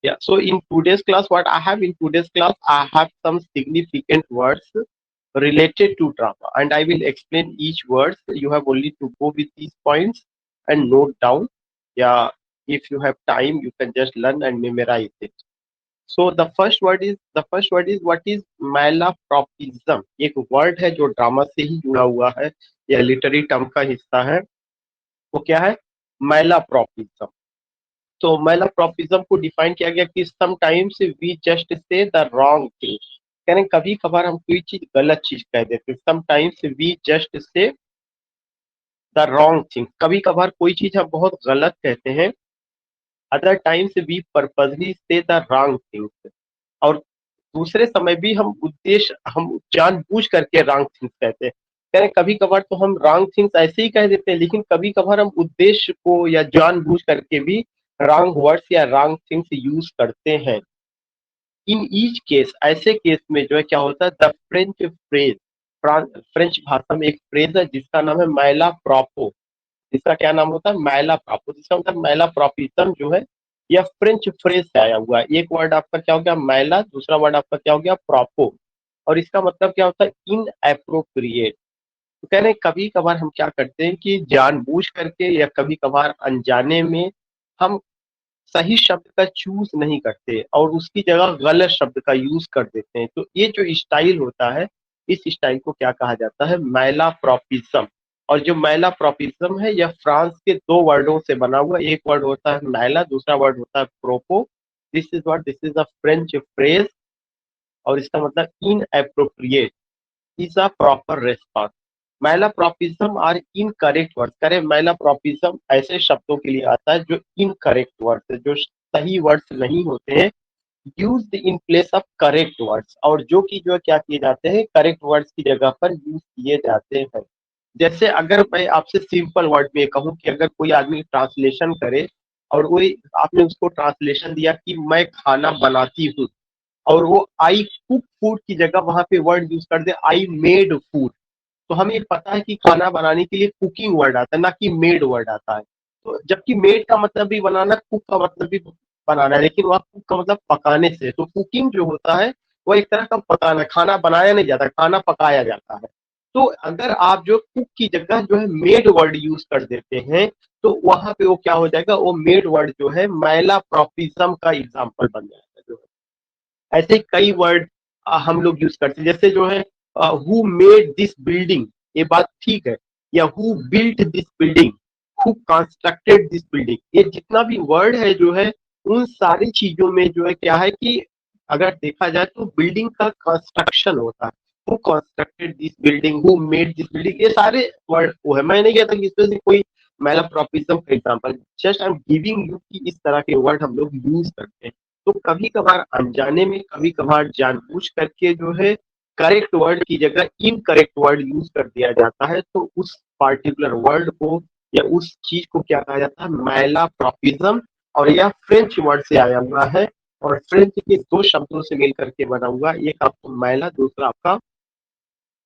Yeah. So in today's class, what I have in today's class, I have some significant words related to drama, and I will explain each word. You have only to go with these points and note down. Yeah. If you have time, you can just learn and memorize it. So the first word is what is malapropism. एक word है जो drama से ही जुड़ा हुआ है, या literary term का हिस्सा है. वो क्या है? malapropism. तो malapropism को डिफाइन किया गया कि sometimes we just say the wrong thing. कह रहे हैं कभी कभार हम कोई चीज गलत चीज कह देते हैं. Sometimes we just say the wrong thing. कभी कभार कोई चीज हम बहुत गलत कहते हैं. Other times we purposely say the wrong things. और दूसरे समय भी हम जानबूझ करके रॉन्ग थिंग्स कहते हैं. कह रहे हैं कभी कभार तो हम रॉन्ग थिंग्स ऐसे ही कह देते हैं, लेकिन कभी कभार हम उद्देश्य को या जानबूझ करके भी रॉन्ग वर्ड्स या रॉन्ग थिंग्स यूज करते हैं. इन ईच केस, ऐसे केस में जो है क्या होता है, द फ्रेंच फ्रेज. फ्रेंच भाषा में एक फ्रेज है जिसका नाम है मैला प्रॉपो. जिसका क्या नाम होता है? मैला प्रॉपो. जिसका मतलब मैला प्रॉपिज्म जो है, यह फ्रेंच फ्रेज से आया हुआ है. एक वर्ड आपका क्या हो गया? मैला. दूसरा वर्ड आपका क्या हो गया? प्रॉपो. और इसका मतलब क्या होता है? इन एप्रोप्रिएट. तो कह रहे हैं कभी कभार हम क्या करते हैं कि जानबूझ करके या कभी कभार अनजाने में हम सही शब्द का चूज नहीं करते और उसकी जगह गलत शब्द का यूज कर देते हैं. तो ये जो स्टाइल होता है, इस स्टाइल को क्या कहा जाता है? मैला प्रॉपिज्म. और जो मैला प्रॉपिज्म है, यह फ्रांस के दो वर्डों से बना हुआ. एक वर्ड होता है मैला, दूसरा वर्ड होता है propos. This is a French phrase, और इसका मतलब inappropriate is a proper response. Malapropism are incorrect word. करें मैलाप्रॉपिज्म ऐसे शब्दों के लिए आता है जो इनकरेक्ट वर्ड्स है, जो सही वर्ड्स नहीं होते हैं, used in place of correct words. और जो कि जो है क्या किए जाते हैं? करेक्ट वर्ड्स की जगह पर यूज किए जाते हैं. जैसे अगर मैं आपसे सिंपल वर्ड में कहूँ कि अगर कोई आदमी ट्रांसलेशन करे और वो आपने उसको ट्रांसलेशन दिया कि मैं खाना बनाती हूँ, और वो आई कुक फूड की जगह वहां पे वर्ड यूज कर दे आई मेड फूड, तो हमें पता है कि खाना बनाने के लिए कुकिंग वर्ड आता है, ना कि मेड वर्ड आता है. तो जबकि मेड का मतलब भी बनाना, कुक का मतलब भी बनाना है, लेकिन वह कुक का मतलब पकाने से. तो कुकिंग जो होता है वो एक तरह का पकाना. खाना बनाया नहीं जाता, खाना पकाया जाता है. तो अगर आप जो कुक की जगह जो है मेड वर्ड यूज कर देते हैं, तो वहां पे वो क्या हो जाएगा? वो मेड वर्ड जो है मैला प्रॉपिज्म का एग्जाम्पल बन जाएगा. जो है ऐसे कई वर्ड हम लोग यूज करते हैं. जैसे जो है हु मेड दिस बिल्डिंग, ये बात ठीक है. या who built this building, who constructed this building. ये जितना भी वर्ड है जो है, उन सारी चीजों में जो है क्या है कि अगर देखा जाए तो बिल्डिंग का कंस्ट्रक्शन होता है. Who constructed this building, who made this building, ये सारे वर्ड वो है. मैं नहीं कहता कि इसमें से कोई मैलाप्रॉपिज्म का example, just I am giving you कि इस तरह के वर्ड हम लोग यूज करते हैं. तो कभी कभार अनजाने में, कभी कभार जानबूझ करके जो है करेक्ट वर्ड की जगह इनकरेक्ट वर्ड यूज कर दिया जाता है. तो उस पार्टिकुलर वर्ड को या उस चीज को क्या कहा जाता है? मैलाप्रॉपिज्म. और यह फ्रेंच वर्ड से आया हुआ है, और फ्रेंच के दो शब्दों से मिल करके बना हुआ. एक आपका मैला, दूसरा आपका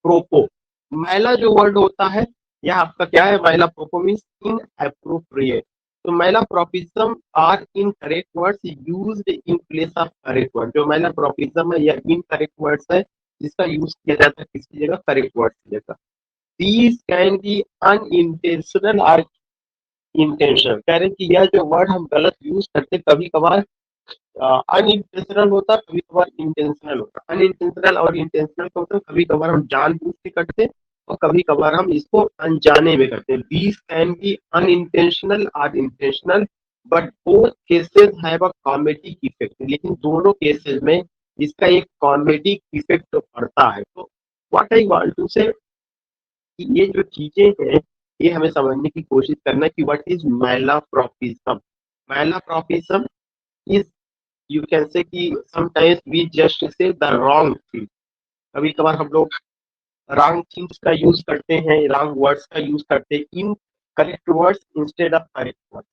प्रोपो. मैला जो वर्ड होता है, यह आपका क्या है? मैला प्रोपो मीन्स इन एप्रोप्रिएट. तो malapropism are incorrect words used in place of correct word. जो मैला प्रोपिज्म है, यह इन करेक्ट वर्ड्स है जिसका यूज किया जाता है किसकी जगह? करेक्ट वर्ड की जगह. दीज कैन बी अनइंटेंशनल और इंटेंशनल. कह रहे हैं कि यह जो वर्ड हम गलत यूज करते कभी कभार अनइंटेंशनल होता है, कभी कभार इंटेंशनल होता है. अनइंटेंशनल और इंटेंशनल का मतलब कभी कभार हम जानबूझ के करते हैं और कभी कभार हम इसको अनजाने में करते हैं. दीज कैन बी अनइंटेंशनल और intentional, but both cases have a comedic effect. लेकिन दोनों केसेस में इसका एक कॉमेडिक इफेक्ट पड़ता है. तो व्हाट आई वांट टू से, ये जो चीजें हैं, ये हमें समझने की कोशिश करना है कि what is malapropism. Malapropism is, you can say कि sometimes we just say the wrong thing. कभी कभार हम लोग रॉन्ग थिंग्स का यूज करते हैं, रॉन्ग वर्ड्स का यूज करते हैं in correct words instead of correct words.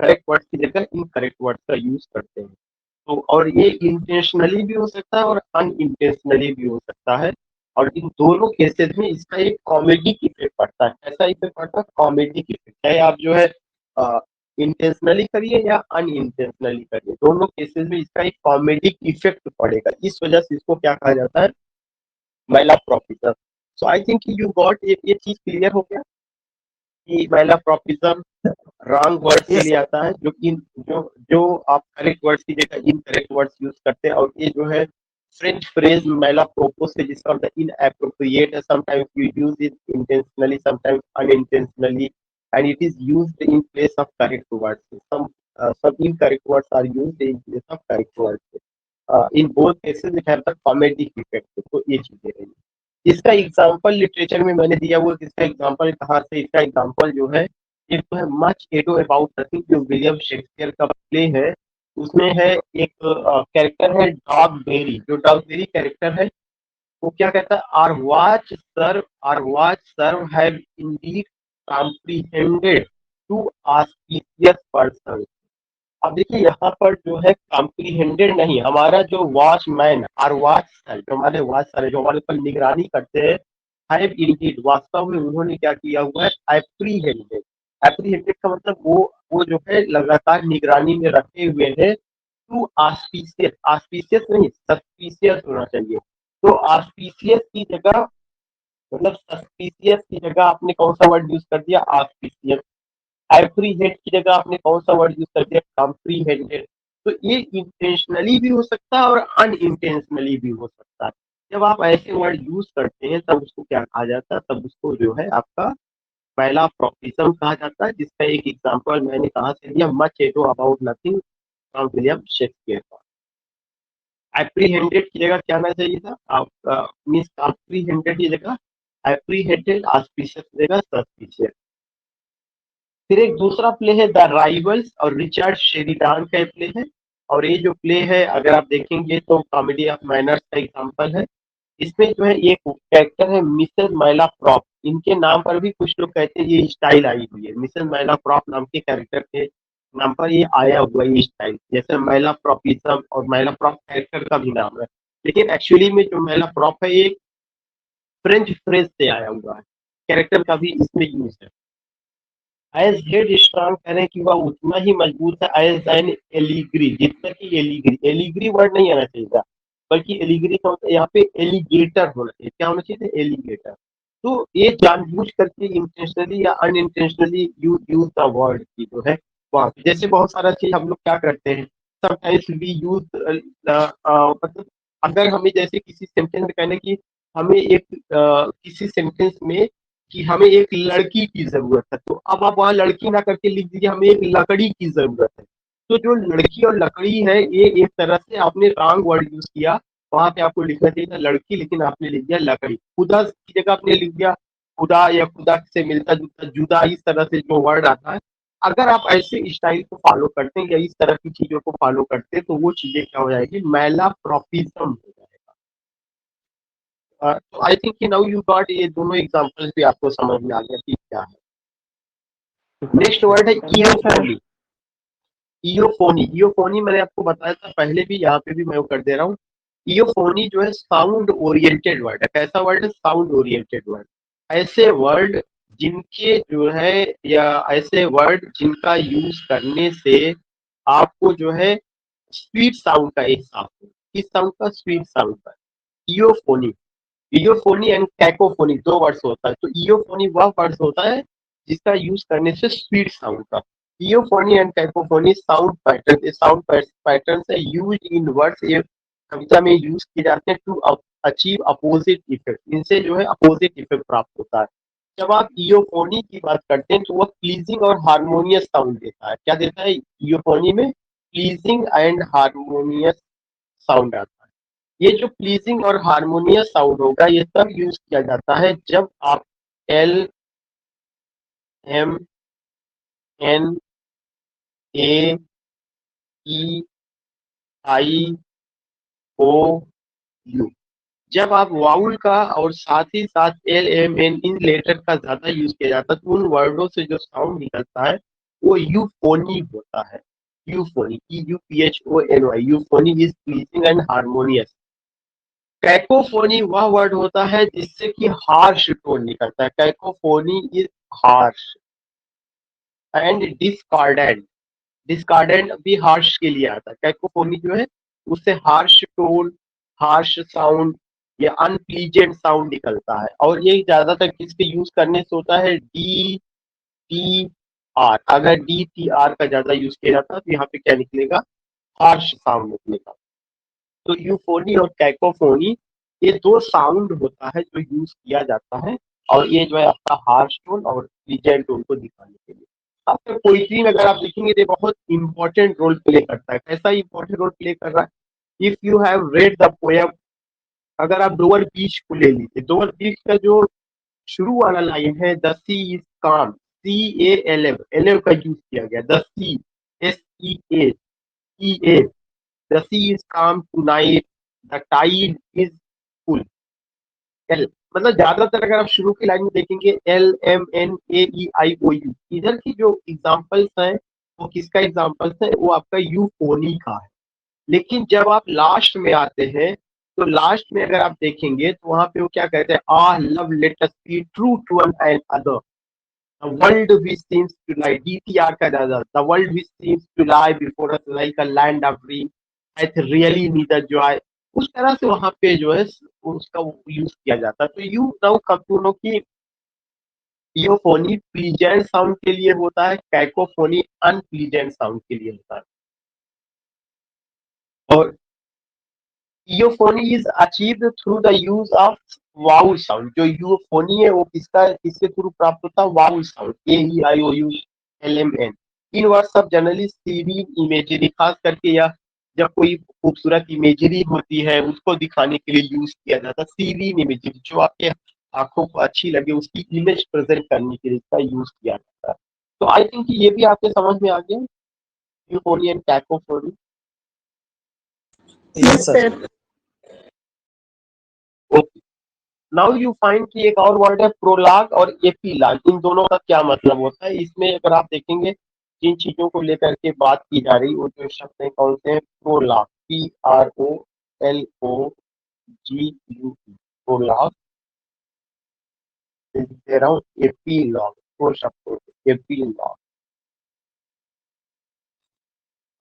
Correct words की जगह इन करेक्ट वर्ड्स का यूज करते हैं. तो और ये इंटेंशनली भी हो सकता है और अनइंटेंशनली भी हो सकता है. और इन दोनों केसेस में इसका एक कॉमेडिक इफेक्ट पड़ता है. ऐसा इफेक्ट पड़ता है, कॉमेडिक इफेक्ट. चाहे आप जो है इंटेंशनली करिए या अनइंटेंशनली करिए, दोनों केसेस में इसका एक कॉमेडिक इफेक्ट पड़ेगा, इस वजह से इसको क्या कहा जाता है, मैलाप्रॉपिज्म। सो आई थिंक यू गॉट, ये चीज क्लियर हो गया कि मैलाप्रॉपिज्म रॉन्ग वर्ड के लिए आता है, जो कि जो आप करेक्ट वर्ड्स की जगह इनकरेक्ट वर्ड्स यूज करते हैं, और ये जो है फ्रेंच फ्रेज मैलाप्रोपोस से, जिसका मतलब इनएप्रोप्रिएट है, sometimes you use it intentionally, sometimes unintentionally, and it is used in place of correct words. Some incorrect words are used in place of correct words. In both cases it has a comedic effect. तो ये चीजें रही। इसका example literature में मैंने दिया हुआ, इसका एग्जाम्पल कहाँ से, इसका एग्जाम्पल जो है एक तो है मच एडो अबाउट नथिंग, जो विलियम शेक्सपियर का प्ले है, उसमें है एक कैरेक्टर है डॉग बेरी, जो डॉग बेरी कैरेक्टर है वो क्या कहता है, our watch sir have indeed comprehended two auspicious person. अब देखिए यहाँ पर जो है कॉम्प्रीहेंडेड नहीं, हमारा जो वॉचमैन और वॉच सर, जो हमारे वॉच सर जो हमारे ऊपर निगरानी करते हैं, हैव इंडीड वास्तव में उन्होंने क्या किया हुआ है, एप्रीहेंडेड। एप्रीहेंडेड का मतलब वो जो है लगातार निगरानी में रखे हुए हैं, टू ऑस्पिशियस, ऑस्पिशियस नहीं सस्पिशियस होना चाहिए। तो ऑस्पिशियस की जगह, मतलब सस्पिशियस की जगह आपने कौन सा वर्ड यूज कर दिया, ऑस्पिशियस। एप्रीहेंड की जगह आपने कौन सा वर्ड यूज कर दिया, कॉम्प्रीहेंडेड। तो ये इंटेंशनली भी हो सकता है और अनइंटेंशनली भी हो सकता है। जब आप ऐसे वर्ड यूज करते हैं तब उसको क्या कहा जाता है, तब उसको जो है आपका पहला प्रोफिज्म कहा जाता है, जिसका एक एग्जांपल मैंने कहा से दिया, much ado about nothing from William Shakespeare. Apprehended की जगह क्या आना चाहिए था, आप मीन्स कॉम्प्रीहेंडेड की जगह एप्रीहेंडेड, ऑस्पिशियस की जगह सस्पिशियस। फिर एक दूसरा प्ले है द राइवल्स, और रिचर्ड शेरिडान का प्ले है, और ये जो प्ले है अगर आप देखेंगे तो कॉमेडी ऑफ मैनर्स का एग्जांपल है। इसमें जो है एक कैरेक्टर है मिसेस मैला प्रॉप, इनके नाम पर भी कुछ लोग कहते हैं ये स्टाइल आई हुई है, मिसेस मैला प्रॉप नाम के कैरेक्टर के नाम पर ये आया हुआ है स्टाइल, जैसे मैला प्रॉपिज्म और मैला प्रॉप कैरेक्टर का भी नाम है, लेकिन एक्चुअली में जो मैला प्रॉप है ये फ्रेंच फ्रेज से आया हुआ है, कैरेक्टर का भी इसमें यूज है। एज हेड स्ट्रांग कह रहे हैं कि वह उतना ही मजबूत है एज एन एलिग्री, जितना कि एलिग्री, एलिग्री वर्ड नहीं आना चाहिए था, बल्कि एलिग्री का मतलब यहाँ पे एलिगेटर होना चाहिए, क्या होना चाहिए, एलिगेटर। तो ये जानबूझ करके इंटेंशनली या अनइंटेंशनली यूज द वर्ड की जो है वहाँ पे, जैसे बहुत सारा चीज हम लोग क्या करते हैं, समटाइम्स वी यूज, मतलब अगर हमें जैसे किसी सेंटेंस में कहने की, हमें एक किसी सेंटेंस में कि हमें एक लड़की की जरूरत है, तो अब आप वहां लड़की ना करके लिख दीजिए हमें एक लकड़ी की जरूरत है। तो जो लड़की और लकड़ी है ये एक तरह से आपने रॉन्ग वर्ड यूज किया, वहां पे आपको लिखना चाहिए था लड़की, लेकिन आपने लिख दिया लकड़ी। खुदा की जगह आपने लिख दिया खुदा, या खुदा से मिलता जुलता जुदा, इस तरह से जो वर्ड आता है, अगर आप ऐसे स्टाइल को फॉलो करते हैं या इस तरह की चीजों को फॉलो करते हैं तो वो चीजें क्या हो जाएगी, मैला प्रोफिज्म हो जाएगा। तो I think now you got, ये दोनों एग्जांपल्स भी आपको समझ में आ गया कि क्या है। नेक्स्ट वर्ड है इयोफोनी। इयोफोनी, इयोफोनी मैंने आपको बताया था पहले भी, यहाँ पे भी मैं वो कर दे रहा हूँ। इयोफोनी जो है साउंड ओरिएंटेड वर्ड है। कैसा वर्ड है, साउंड ओरिएंटेड वर्ड। ऐसे वर्ड जिनके जो है, या ऐसे वर्ड जिनका यूज करने से आपको जो है स्वीट साउंड का एहसास हो। किस साउंड का, स्वीट साउंड का। इयोफोनी, इयोफोनी एंड कैकोफोनी दो वर्ड्स होता है। तो इयोफोनी वह वर्ड्स होता है जिसका यूज करने से स्वीट साउंड का। इयोफोनी एंड कैकोफोनी साउंड पैटर्न, ये साउंड पैटर्न है यूज्ड इन वर्ड्स, ये कविता में यूज किए जाते हैं टू अचीव अपोजिट इफेक्ट, इनसे जो है अपोजिट इफेक्ट प्राप्त होता है। जब आप इयोफोनी की बात करते हैं तो वह प्लीजिंग और हारमोनियस साउंड देता है। क्या देता है इयोफोनी में, प्लीजिंग एंड हारमोनियस साउंड आता है। ये जो प्लीजिंग और हारमोनियस साउंड होगा ये तब यूज किया जाता है जब आप L M N A E I O U, जब आप वाउल का और साथ ही साथ एल एम एन इन लेटर का ज्यादा यूज किया जाता है तो उन वर्डों से जो साउंड निकलता है वो यूफोनी होता है। Euphony, EUPHONY, euphony is pleasing and harmonious. Cacophony वह वर्ड होता है जिससे कि हार्श टोन निकलता है। Cacophony is harsh and discordant, discordant भी हार्श के लिए आता है। कैकोफोनी जो है उससे हार्श टोन, हार्श साउंड या अनप्लीजेंट साउंड निकलता है, और ये ज्यादातर किसके यूज करने से होता है, डी टी आर। अगर डी टी आर का ज्यादा यूज किया जाता है तो यहाँ पे क्या निकलेगा, हार्श साउंड निकलेगा। तो यूफोनी और कैकोफोनी ये दो साउंड होता है जो यूज किया जाता है, और ये जो है आपका हार्श टोन और प्लीजेंट टोन को दिखाने के लिए। आपका पोइट्री में अगर आप देखेंगे तो बहुत इंपॉर्टेंट रोल प्ले करता है। कैसा इंपॉर्टेंट रोल प्ले कर रहा है, if you have read the poem, अगर आप डोअर बीच को ले लीजिए, डोअर बीच का जो शुरू वाला लाइन है, the sea is calm, C A L F, L F का यूज किया गया, the sea, S E A, E A, the sea is calm tonight, the tide is full, L, मतलब ज्यादातर अगर आप शुरू की लाइन में देखेंगे L M N A E I O U, इधर की जो एग्जांपल्स हैं वो किसका एग्जांपल्स है, वो आपका यूफोनी का है। लेकिन जब आप लास्ट में आते हैं तो लास्ट में अगर आप देखेंगे तो वहां पे वो क्या कहते हैं, ah love let us be true to one and other, the world which seems to lie, DTR का ज्यादा, the world which seems to lie before us like a land of dream hath really neither joy, उस तरह से वहां पे जो है उसका यूज किया जाता है। तो you now come to know कि यूफोनी प्लीजेंट साउंड के लिए होता है, कैकोफोनी अनप्लीजेंट साउंड के लिए होता है। और euphony is achieved through the use of vowel sound, जो यूफोनी है वो किसके थ्रू प्राप्त होता है, vowel sound, A E I O U L M N. In words of generally serene imagery, खास करके यह जब कोई खूबसूरत इमेजरी होती है उसको दिखाने के लिए यूज किया जाता है। सीरीन इमेजरी जो आपके आंखों को अच्छी लगे उसकी इमेज प्रेजेंट करने के लिए इसका यूज किया जाता है। तो आई थिंक ये भी आपके समझ में आ गया, euphony and cacophony. Yes, sir. Okay, now you find कि एक और वर्ड है प्रोलॉग और एपीलॉग, इन दोनों का क्या मतलब होता है। इसमें अगर आप देखेंगे जिन चीजों को लेकर के बात की जा रही वो जो शब्द है कौन से हैं, prologue, P R O L O G U, prologue. दे रहा हूँ एपीलॉग, दो शब्द एपीलॉग।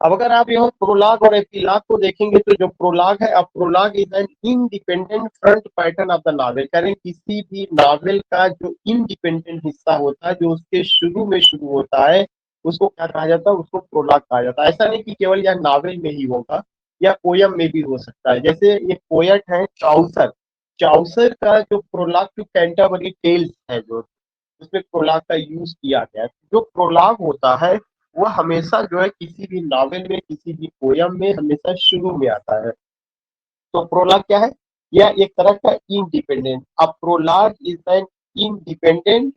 अब अगर आप यहाँ प्रोलॉग और एपीलॉग को देखेंगे तो जो प्रोलॉग है, अब prologue is an independent front pattern of the novel, करें किसी भी नॉवेल का जो इंडिपेंडेंट हिस्सा होता है, जो उसके शुरू में शुरू होता है, उसको क्या कहा जाता है, उसको प्रोलॉग कहा जाता है। ऐसा नहीं कि केवल यह नॉवेल में ही होगा, या पोयम में भी हो सकता है। जैसे ये पोएट है चौसर, चौसर का जो प्रोलॉग टू कैंटरबरी टेल्स है, जो उसमें प्रोलॉग का यूज किया गया है। जो प्रोलॉग होता है वो हमेशा जो है किसी भी नॉवेल में, किसी भी पोयम में हमेशा शुरू में आता है। तो प्रोलॉग क्या है, यह एक तरह का इंडिपेंडेंट, अब prologue is an independent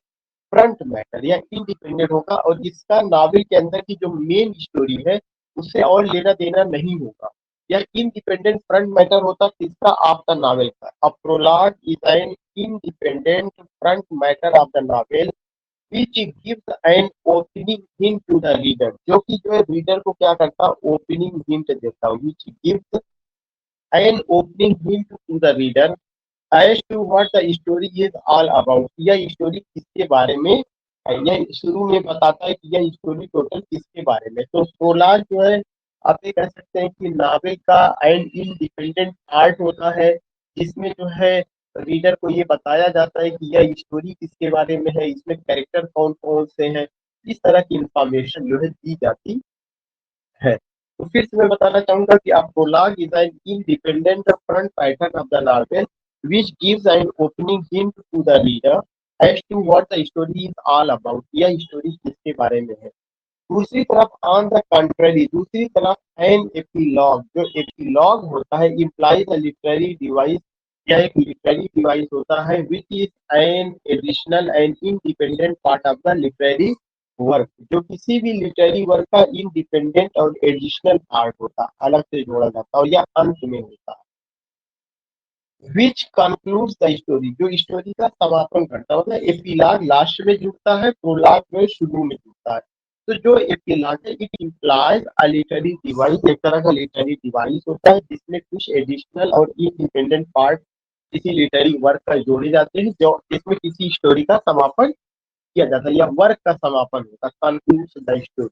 front matter, या इंडिपेंडेंट होगा और इसका नॉवेल के अंदर की जो मेन स्टोरी है उससे और लेना देना नहीं होगा। यह इंडिपेंडेंट फ्रंट मैटर होता किसका, आपका नॉवेल का। अब prologue is an independent front matter of the novel which gives an opening hint to the reader, जो कि जो है रीडर को क्या करता है, ओपनिंग हिंट देता है, which gives an opening hint to the reader as to what the story is all about, यह स्टोरी किसके बारे में है, यह शुरू में बताता है कि यह स्टोरी टोटल किसके बारे में। तो प्रोलॉग जो है आप ये कह सकते हैं कि नावल का एन इंडिपेंडेंट पार्ट होता है, जिसमें जो है रीडर को ये बताया जाता है कि यह स्टोरी किसके बारे में है, इसमें कैरेक्टर कौन कौन से हैं, इस तरह की इंफॉर्मेशन जो है दी जाती है। तो फिर से मैं बताना चाहूंगा कि आप prologue is an independent front pattern of the novel which gives an opening hint to the reader as to what the story is all about, यह स्टोरी किसके बारे में है। दूसरी तरफ ऑन द कंट्री, दूसरी तरफ एन एपिलॉग, जो एपिलॉग होता है इम्प्लाइज अ लिटरेरी डिवाइस, यह एक लिटरेरी डिवाइस होता है which is an additional and independent part of the literary work, जो किसी भी लिटरेरी वर्क का इंडिपेंडेंट और एडिशनल पार्ट होता है, अलग से जोड़ा जाता है, और यह अंत में होता है। विच कंक्लूड्स द स्टोरी, जो स्टोरी का समापन करता है, मतलब एपिलॉग लास्ट में जुड़ता है, प्रोलॉग में शुरू में जुड़ता है। तो जो एपिलॉग है it implies a literary device, एक तरह का लिटरेरी डिवाइस होता है जिसमें कुछ एडिशनल और इंडिपेंडेंट पार्ट किसी लिटरेरी वर्क का जोड़े जाते हैं, जो इसमें किसी स्टोरी का समापन किया जाता है या वर्क का समापन होता है, कंक्लूड्स द स्टोरी।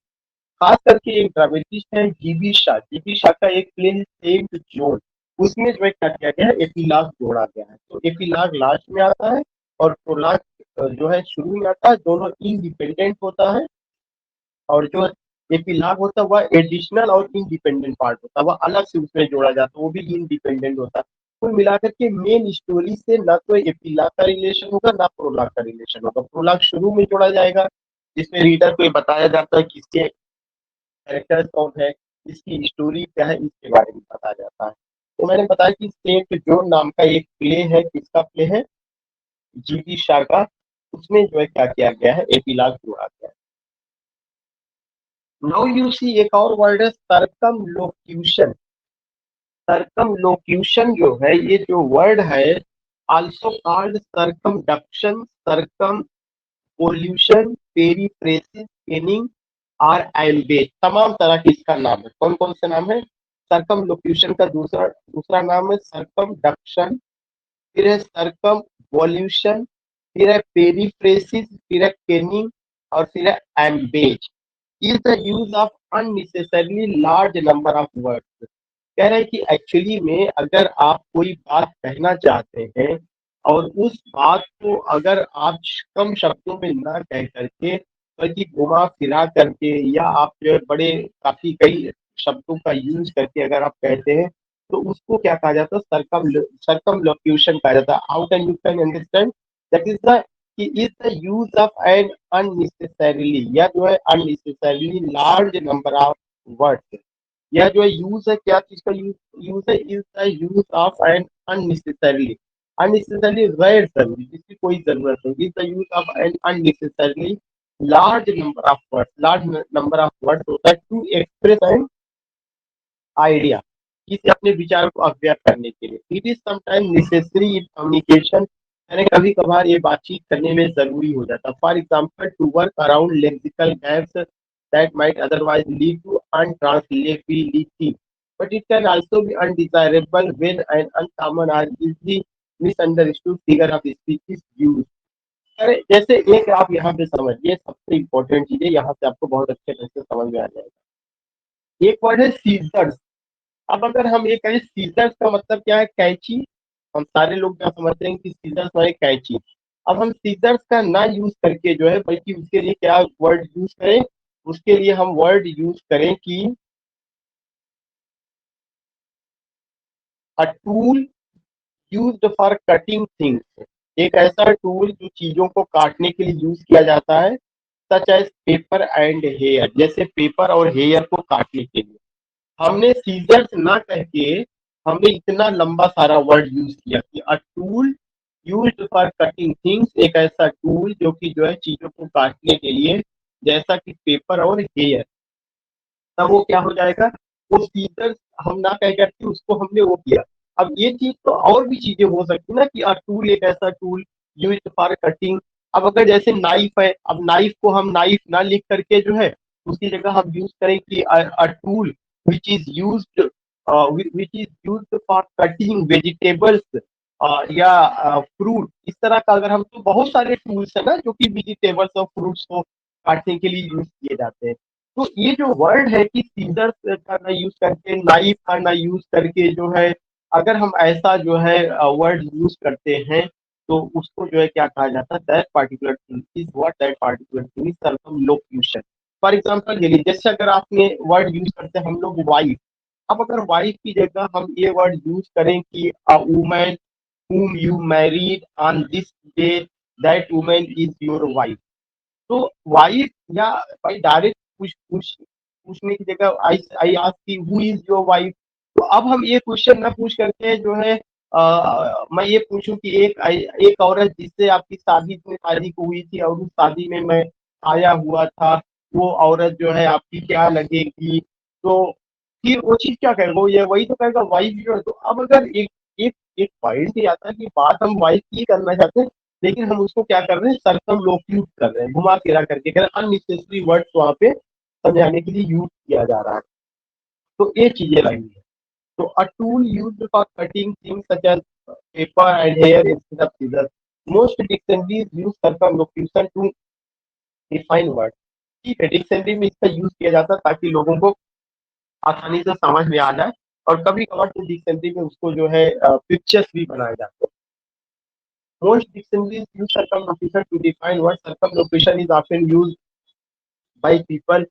खास करके एक ड्रामेटिस्ट है जीबी शाह। जीबी शाह का एक प्ले है सेंट जॉन, उसमें जो है क्या किया गया है, एपिलॉग जोड़ा गया है। तो एपिलॉग लास्ट में आता है और प्रोलॉग जो है शुरू में आता है, दोनों इंडिपेंडेंट होता है। और जो एपिलॉग होता है वह एडिशनल और इंडिपेंडेंट पार्ट होता है, वह अलग से उसमें जोड़ा जाता है, वो भी इंडिपेंडेंट होता है। कुल मिलाकर के मेन स्टोरी से ना तो एपिलॉग का रिलेशन होगा ना प्रोलॉग का रिलेशन होगा। प्रोलॉग शुरू में जोड़ा जाएगा, जिसमें रीडर को ये बताया जाता है कि इसके कैरेक्टर्स कौन है, इसकी स्टोरी क्या है, इसके बारे में बताया जाता है। तो मैंने बताया कि सेंट जॉन नाम का एक प्ले है, किसका प्ले है, जीबी शाह का। उसमें जो है क्या किया गया है, एपिलॉग जोड़ा गया है। नाउ यू सी एक और वर्ड है सर्कमलोक्यूशन। सर्कमलोक्यूशन जो है, ये जो वर्ड है, also called circumduction, circumvolution, periphrasis, kenning और एम्बेज, तमाम तरह के इसका नाम है। कौन कौन से नाम है? सर्कमलोक्यूशन का दूसरा दूसरा नाम है सर्कमडक्शन, फिर है सर्कम वॉल्यूशन, फिर है पेरीफ्रेसिस, फिर है केनिंग और फिर है ambage. Is the use of unnecessarily large number of words. कह रहे हैं कि एक्चुअली में अगर आप कोई बात कहना चाहते हैं और उस बात को अगर आप कम शब्दों में ना कह करके बल्कि घुमा फिरा करके या आप जो है बड़े काफी कई शब्दों का यूज करके अगर आप कहते हैं, तो उसको क्या कहा जाता है, सर्कमलोक्यूशन कहा जाता है। How can you can understand that is the is the use of an unnecessarily, या जो है unnecessarily large number of words. यह जो है यूज है, क्या चीज का यूज यूज है, is the use of an unnecessarily, unnecessarily गैर जरूरी, जिसकी कोई जरूरत नहीं, is the use of an unnecessarily large number of word. Large number of word होता है टू एक्सप्रेस एन आइडिया, किसी अपने विचार को अभिव्यक्त करने के लिए। It is sometime necessary in communication, यानी कभी कभार ये बातचीत करने में जरूरी हो जाता है। For example to work around lexical gaps that might otherwise lead to untranslatability, but it can also be undesirable when an uncommon or easily misunderstood figure of speech is used। अरे जैसे एक आप यहाँ पे समझिए, सबसे इम्पोर्टेंट चीज है, यहाँ से आपको बहुत अच्छे ढंग से समझ में आ जाएगा। एक वर्ड है सीजर्स। अब अगर हम ये कहें सीजर्स का मतलब क्या है, कैंची। हम सारे लोग क्या समझते हैं कि सीजर्स माने कैंची। अब हम सीजर्स का ना यूज करके जो है, बल्कि उसके लिए क्या वर्ड यूज करें, उसके लिए हम वर्ड यूज करें कि अ tool used for cutting things. एक ऐसा टूल जो चीजों को काटने के लिए यूज किया जाता है, such as paper and hair, जैसे पेपर और हेयर को काटने के लिए। हमने सीजर्स ना कह के हमने इतना लंबा सारा वर्ड यूज किया कि अ tool used for cutting things, एक ऐसा टूल जो कि जो है चीजों को काटने के लिए, जैसा कि पेपर और हेयर। तब वो क्या हो जाएगा, वो सीजर हम ना कह करके उसको हमने वो किया। अब ये चीज तो और भी चीजें हो सकती है ना, कि अ टूल एक ऐसा टूल यूज्ड फॉर कटिंग। अब अगर जैसे नाइफ है, अब नाइफ को हम नाइफ ना लिख करके जो है उसकी जगह हम यूज करें कि अ tool which is used which is used for cutting vegetables या फ्रूट। इस तरह का अगर हम, तो बहुत सारे टूल्स है ना जो कि वेजिटेबल्स और फ्रूट्स को काटने के लिए यूज किए जाते हैं। तो ये जो वर्ड है कि सीजर्स का ना यूज करके, नाइफ का ना यूज करके जो है, अगर हम ऐसा जो है वर्ड यूज करते हैं, तो उसको जो है क्या कहा जाता है, that particular thing is what, that particular thing is circumlocution. For example ले लीजिए, जैसे अगर आपने वर्ड यूज करते हैं हम लोग वाइफ। अब अगर वाइफ की जगह हम ये वर्ड यूज करें कि a woman whom you married on this day, that woman is your wife। तो वाइफ या भाई डायरेक्ट पूछने की जगह आई आई आस्क कि हु इज योर वाइफ। तो अब हम ये क्वेश्चन ना पूछ करके जो है मैं ये पूछूं कि एक औरत जिससे आपकी शादी में शादी को हुई थी और उस शादी में मैं आया हुआ था, वो औरत जो है आपकी क्या लगेगी। तो फिर वो चीज क्या कहेगा, वो ये वही तो कहेगा वाइफ जो है। तो अब अगर एक एक एक पॉइंट ये आता है कि बात हम वाइफ की करना चाहते हैं, लेकिन हम उसको क्या कर रहे हैं, सर्कमलोक्यूट कर रहे हैं, घुमा फिरा करके कर रहे हैं, अननेसेसरी वर्ड्स वहां पे समझाने के लिए यूज किया जा रहा है। तो ये चीजें लगी है। तो a tool used for cutting things such as paper and hair instead of scissor. Most dictionaries use circumlocution to define word, ठीक है, डिक्शनरी में इसका यूज किया जाता है ताकि लोगों को आसानी से समझ में आ जाए, और कभी कभार तो डिक्शनरी में उसको जो है पिक्चर्स भी बनाए जाते हैं। Most dictionaries use circumlocution to define word. Circumlocution is often used by people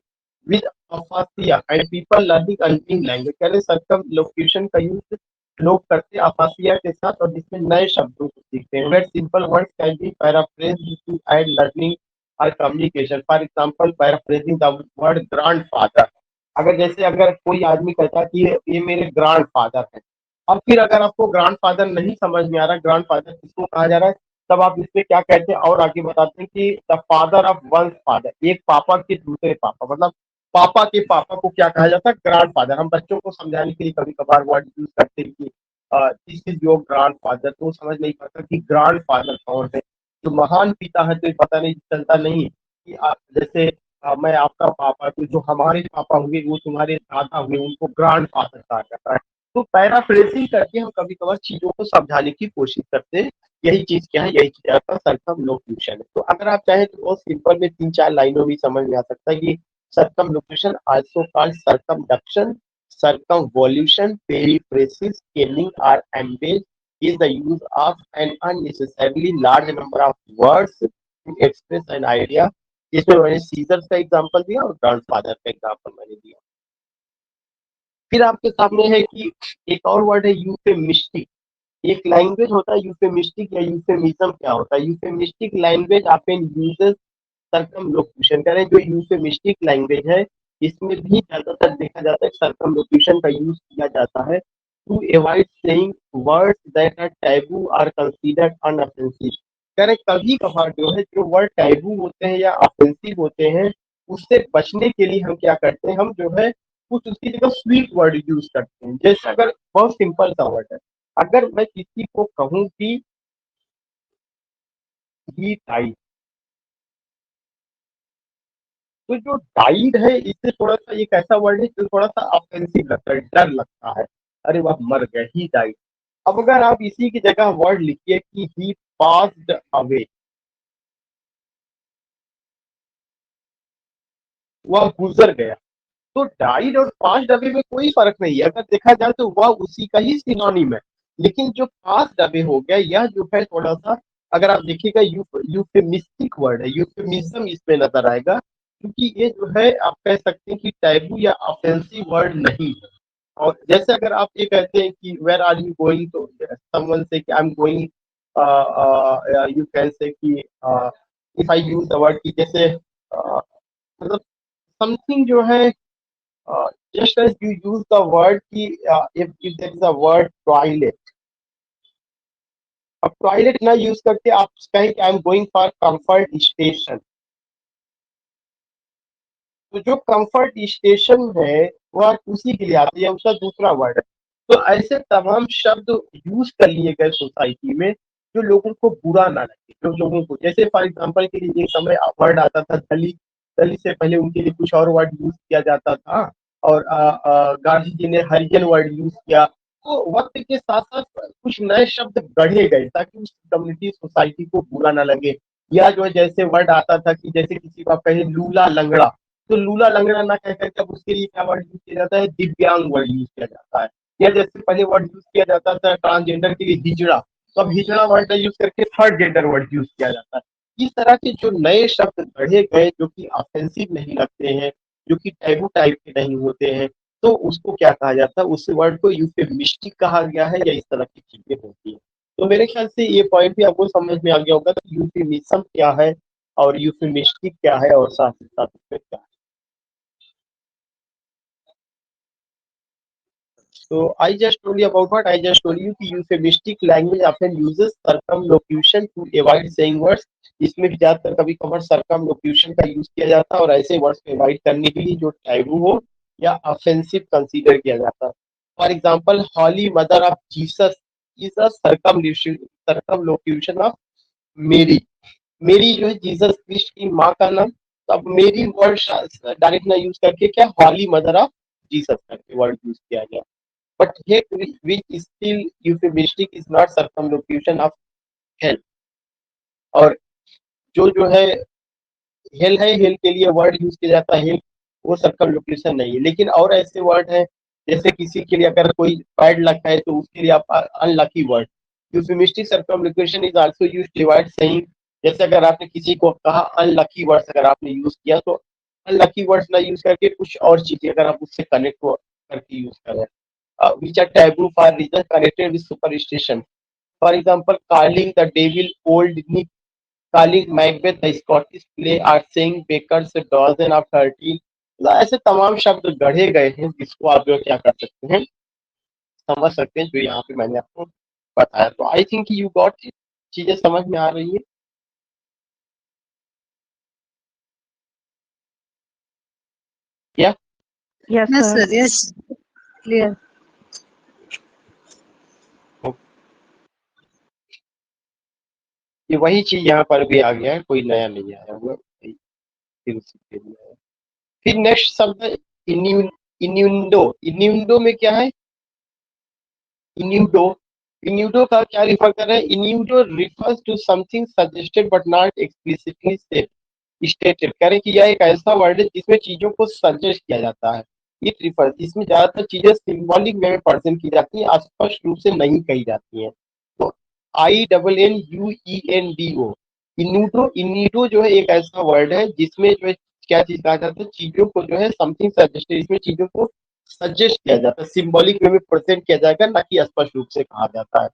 with aphasia and people learning a new language. पहले circumlocution का यूज लोग करते हैं अफासिया के साथ, और जिसमें नए शब्दों को सीखते हैं. Where simple words can be paraphrased to aid learning or communication. For example, paraphrasing the word grandfather. अगर जैसे अगर कोई आदमी कहता है कि ये मेरे ग्रैंडफादर है, अब फिर अगर आपको ग्रैंडफादर नहीं समझ में आ रहा ग्रैंडफादर किसको कहा जा रहा है, तब आप इसमें क्या कहते हैं और आगे बताते हैं कि the father of one father, एक पापा के दूसरे पापा, मतलब पापा के पापा को क्या कहा जाता है, ग्रैंड फादर. हम बच्चों को समझाने के लिए कभी कभार वर्ड यूज करते हैं कि this is your grand father, तो समझ नहीं पाता कि ग्रैंड फादर कौन है. जो महान पिता है तो पता नहीं चलता नहीं कि जैसे मैं आपका पापा, तो जो हमारे पापा हुए वो तुम्हारे दादा हुए, उनको ग्रैंड फादर कहा जाता है. तो पैराफ्रेजिंग करके हम कभी कभार चीजों को समझाने की कोशिश करते हैं. यही चीज क्या है, यही चीज आपका सर्कमलोक्यूशन है. तो अगर आप चाहें तो बहुत सिंपल में 3-4 लाइनों में समझ में आ सकता है कि circumlocution also called circumduction, circumvolution, periphrasis, scaling or embase is the use of an unnecessarily large number of words to express an idea. इसमें मैंने सीजर्स का एग्जांपल दिया और ग्रैंडफादर का एग्जांपल मैंने दिया. फिर आपके सामने है कि एक और वर्ड है यूफेमिस्टिक. एक लैंग्वेज होता है यूफेमिस्टिक या यूफेमिज्म. क्या होता है euphemistic language? Often uses circumlocution. कह रहे हैं जो यूफेमिस्टिक लैंग्वेज है इसमें भी ज्यादातर देखा जाता है सर्कमलोक्यूशन का यूज किया जाता है to avoid saying words that are taboo or considered unoffensive. कह रहे कभी कभार जो है जो वर्ड टैबू होते हैं या ऑफेंसिव होते हैं उससे बचने के लिए हम क्या करते हैं, हम जो है कुछ उसकी जगह स्वीट वर्ड यूज करते हैं. जैसे अगर बहुत सिंपल सा वर्ड है, अगर मैं किसी को कहूं कि ही डाइड, तो जो डाइड है इससे थोड़ा सा एक ऐसा वर्ड है जो थोड़ा सा ऑफेंसिव लगता है, डर लगता है, अरे वह मर गया, ही डाइड. अब अगर आप इसी की जगह वर्ड लिखिए कि ही पास्ड अवे, वह गुजर गया, तो डाइड और पास्ट अवे में कोई फर्क नहीं है. अगर देखा जाए तो वह उसी का ही सिनोनिम है. लेकिन जो पास्ट अवे हो गया यह जो है थोड़ा सा, अगर आप देखिएगा यूफेमिस्टिक वर्ड है, यूफेमिज्म इसमें नजर आएगा, क्योंकि ये जो है आप कह सकते हैं कि टैबू या ऑफेंसिव वर्ड नहीं है. और जैसे अगर आप ये कहते हैं कि वेयर आर यू गोइंग, तो समवन से कि I am going, you can say कि if I use the word कि जैसे मतलब समथिंग जो है, just as you use the word कि if there is a word toilet, अब टॉयलेट ना यूज करके आप कहें कि I am going for comfort station, तो जो कंफर्ट स्टेशन है वह उसी के लिए आती है, उसका दूसरा वर्ड है. तो ऐसे तमाम शब्द यूज कर लिए गए सोसाइटी में जो लोगों को बुरा ना लगे, जो लोगों को, जैसे फॉर एग्जाम्पल के लिए एक समय वर्ड आता था दलित, दलित से पहले उनके लिए कुछ और वर्ड यूज किया जाता था, और गांधी जी ने हरिजन वर्ड यूज किया. तो वक्त के साथ साथ कुछ नए शब्द गढ़े गए ताकि उस कम्युनिटी सोसाइटी को बुरा ना लगे. या जो है जैसे वर्ड आता था कि जैसे किसी को आप कहे लूला लंगड़ा, तो लूला लंगड़ा ना कह करके अब उसके लिए क्या वर्ड यूज किया जाता है, दिव्यांग वर्ड यूज किया जाता है. या जैसे पहले वर्ड यूज किया जाता था ट्रांसजेंडर के लिए हिजड़ा, तो अब हिजड़ा वर्ड यूज करके थर्ड जेंडर वर्ड यूज किया जाता है. इस तरह के जो नए शब्द गढ़े गए जो कि ऑफेंसिव नहीं लगते हैं, जो कि टैबू टाइप के नहीं होते हैं, तो उसको क्या कहा जाता है, उस वर्ड को यूफेमिस्टिक कहा गया है, या इस तरह की चीजें होती है. तो मेरे ख्याल से ये पॉइंट भी आपको समझ में आ गया होगा कि यूफेमिज्म क्या है और यूफेमिस्टिक क्या है, और साथ ही साथ इसमें क्या है. So I just told you about what I just told you कि euphemistic language often uses circumlocution to avoid saying words. इसमें भी ज्यादातर कभी कभार circumlocution का यूज किया जाता है और ऐसे वर्ड्स को अवॉइड करने के लिए जो टैबू हो या ऑफेंसिव कंसीडर किया जाता है. For example holy mother of Jesus is a circumlocution of Mary. Mary जो है जीसस क्रिस्ट की माँ का नाम, तो अब मेरी वर्ड डायरेक्ट ना यूज करके क्या हॉली मदर ऑफ जीसस करके वर्ड यूज किया गया. But yet which is still euphemistic is not circumlocution of health. और जो जो है हेल है, हेल के लिए वर्ड यूज किया जाता है हेल, वो सर्कम लोकेशन नहीं है। लेकिन और ऐसे वर्ड है, जैसे किसी के लिए अगर कोई बैड लक है तो उसके लिए आप unlucky word, euphemistic circumlocution is also use divide saying. जैसे अगर आपने किसी को कहा अनलकी वर्ड्स, अगर आपने यूज किया तो अनलकी वर्ड्स ना यूज करके कुछ और चीजें अगर आप उससे कनेक्ट करके यूज करें, which are taboo for reasons connected with superstition. For example, calling the devil old Nick, calling Macbeth the Scottish play, or saying Baker's dozen of 13। मतलब ऐसे तमाम शब्द गढ़े गए हैं जिसको आप जो क्या कर सकते हैं, समझ सकते हैं, जो यहाँ पे मैंने आपको बताया। तो आई थिंक यू गॉट, चीजें समझ में आ रही है क्या? Yes, Yes, sir. sir. Yes. Clear. ये वही चीज यहाँ पर भी आ गया है, कोई नया नहीं आया हुआ, फिर उसी के लिए आया। फिर नेक्स्ट शब्द इन्यूंडो। इन्यूंडो में क्या है? इन्यूडो, इन्यूडो का क्या रिफर कर रहे हैं? Innuendo refers to something suggested but not explicitly stated. कह रहे हैं कि यह एक ऐसा वर्ड है जिसमें चीजों को सजेस्ट किया जाता है। इट रिफर्स, इसमें ज्यादातर चीजें सिंबॉलिक वे में प्रेजेंट की जाती है, स्पष्ट रूप से नहीं कही जाती है। तो INNUENDO, इन्यूडो, इन्यूडो जो है एक ऐसा वर्ड है जिसमें जो है क्या चीज कहा जाता है, चीजों को जो है समथिंग सजेस्टेड, इसमें चीजों को सजेस्ट किया जाता है, सिंबॉलिक वे में प्रेजेंट किया जाएगा, ना कि स्पष्ट रूप से कहा जाता है।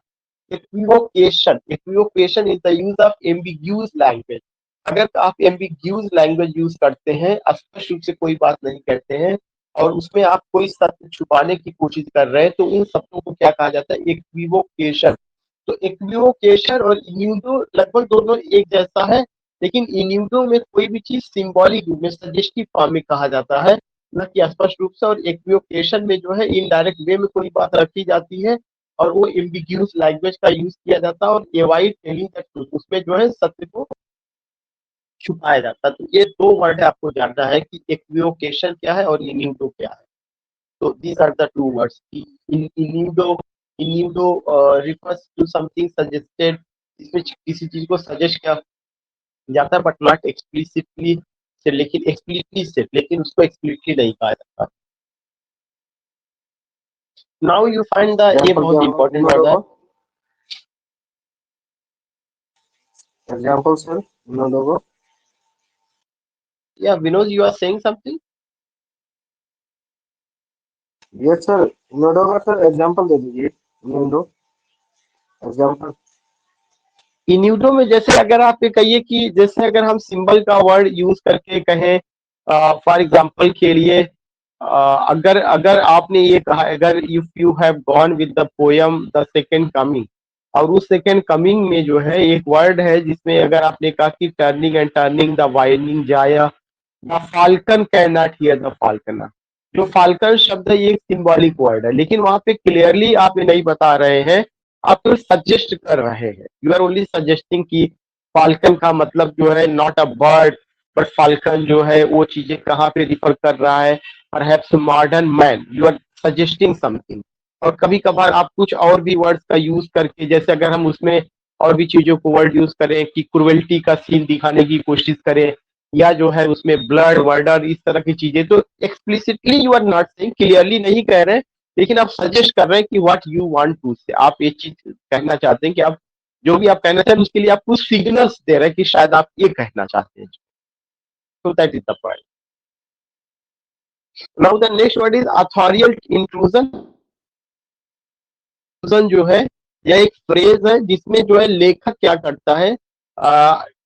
Equivocation, equivocation is the use of ambiguous language. अगर आप एम्बिग्यूज लैंग्वेज यूज करते हैं, स्पष्ट रूप से कोई बात नहीं कहते हैं, और उसमें आप कोई सत्य छुपाने की कोशिश कर रहे हैं, तो उन शब्दों को क्या कहा जाता है? इक्विवोकेशन। तो इक्विवोकेशन और इन्यूडो लगभग दोनों एक जैसा है, लेकिन इन्यूडो में कोई भी चीज सिंबॉलिक रूप में सजेस्टिव फॉर्म में कहा जाता है, न कि स्पष्ट रूप से। और इक्विवोकेशन में जो है इनडायरेक्ट वे में कोई बात रखी जाती है और वो एम्बिग्यूज लैंग्वेज का यूज किया जाता है, और एवॉइड टेलिंग द ट्रूथ, उसमें जो है सत्य को छुपाया जाता है। तो ये दो वर्ड है, आपको जानना है कि इक्विवोकेशन क्या है और इन्यूडो क्या है। तो these are the two words. Innuendo refers to something suggested, इसमें किसी चीज को सजेस्ट किया जाता है, बट नॉट एक्सप्लिसिटली से, लेकिन एक्सप्लिसिटली से, लेकिन उसको एक्सप्लिसिटली नहीं कहा जाता। नाउ यू फाइंड द, ये बहुत इंपॉर्टेंट वर्ड है। Example, sir. Innuendo. या विनोद, you are saying something? Yes, sir. Innuendo का sir example दे दीजिए. Innuendo. Example. इन्यूडो में जैसे अगर आप ये कहिए कि जैसे अगर हम सिंबल का वर्ड यूज करके कहें, फॉर एग्जांपल के लिए, अगर अगर आपने ये कहा, अगर if you have gone with the poem the second coming, और उस सेकंड कमिंग में जो है एक वर्ड है जिसमें अगर आपने कहा कि turning and turning the widening gyre, the falcon can not hear the falcon. जो फाल्कन शब्द है ये एक सिंबॉलिक वर्ड है, लेकिन वहां पे क्लियरली आप ये नहीं बता रहे हैं, आप तो सजेस्ट कर रहे हैं, यू आर ओनली सजेस्टिंग कि फाल्कन का मतलब जो है not a bird, but falcon जो है वो चीजें कहाँ पे रिफर कर रहा है, perhaps modern man, you are suggesting something. और कभी कभार आप कुछ और भी वर्ड्स का यूज करके, जैसे अगर हम उसमें और भी चीजों को वर्ड यूज करें कि क्रुएल्टी का सीन दिखाने की कोशिश करें, या जो है उसमें ब्लड वर्डर इस तरह की चीजें, तो explicitly you are not saying, clearly नहीं कह रहे, लेकिन आप सजेस्ट कर रहे हैं कि व्हाट यू वांट टू से, आप ये चीज कहना चाहते हैं कि आप जो भी आप कहना चाहते हैं उसके लिए आप कुछ सिग्नल्स दे रहे हैं कि शायद आप ये कहना चाहते हैं। तो that is the point. Now the next word is authorial intrusion. जो है यह एक फ्रेज है जिसमें जो है लेखक क्या करता है,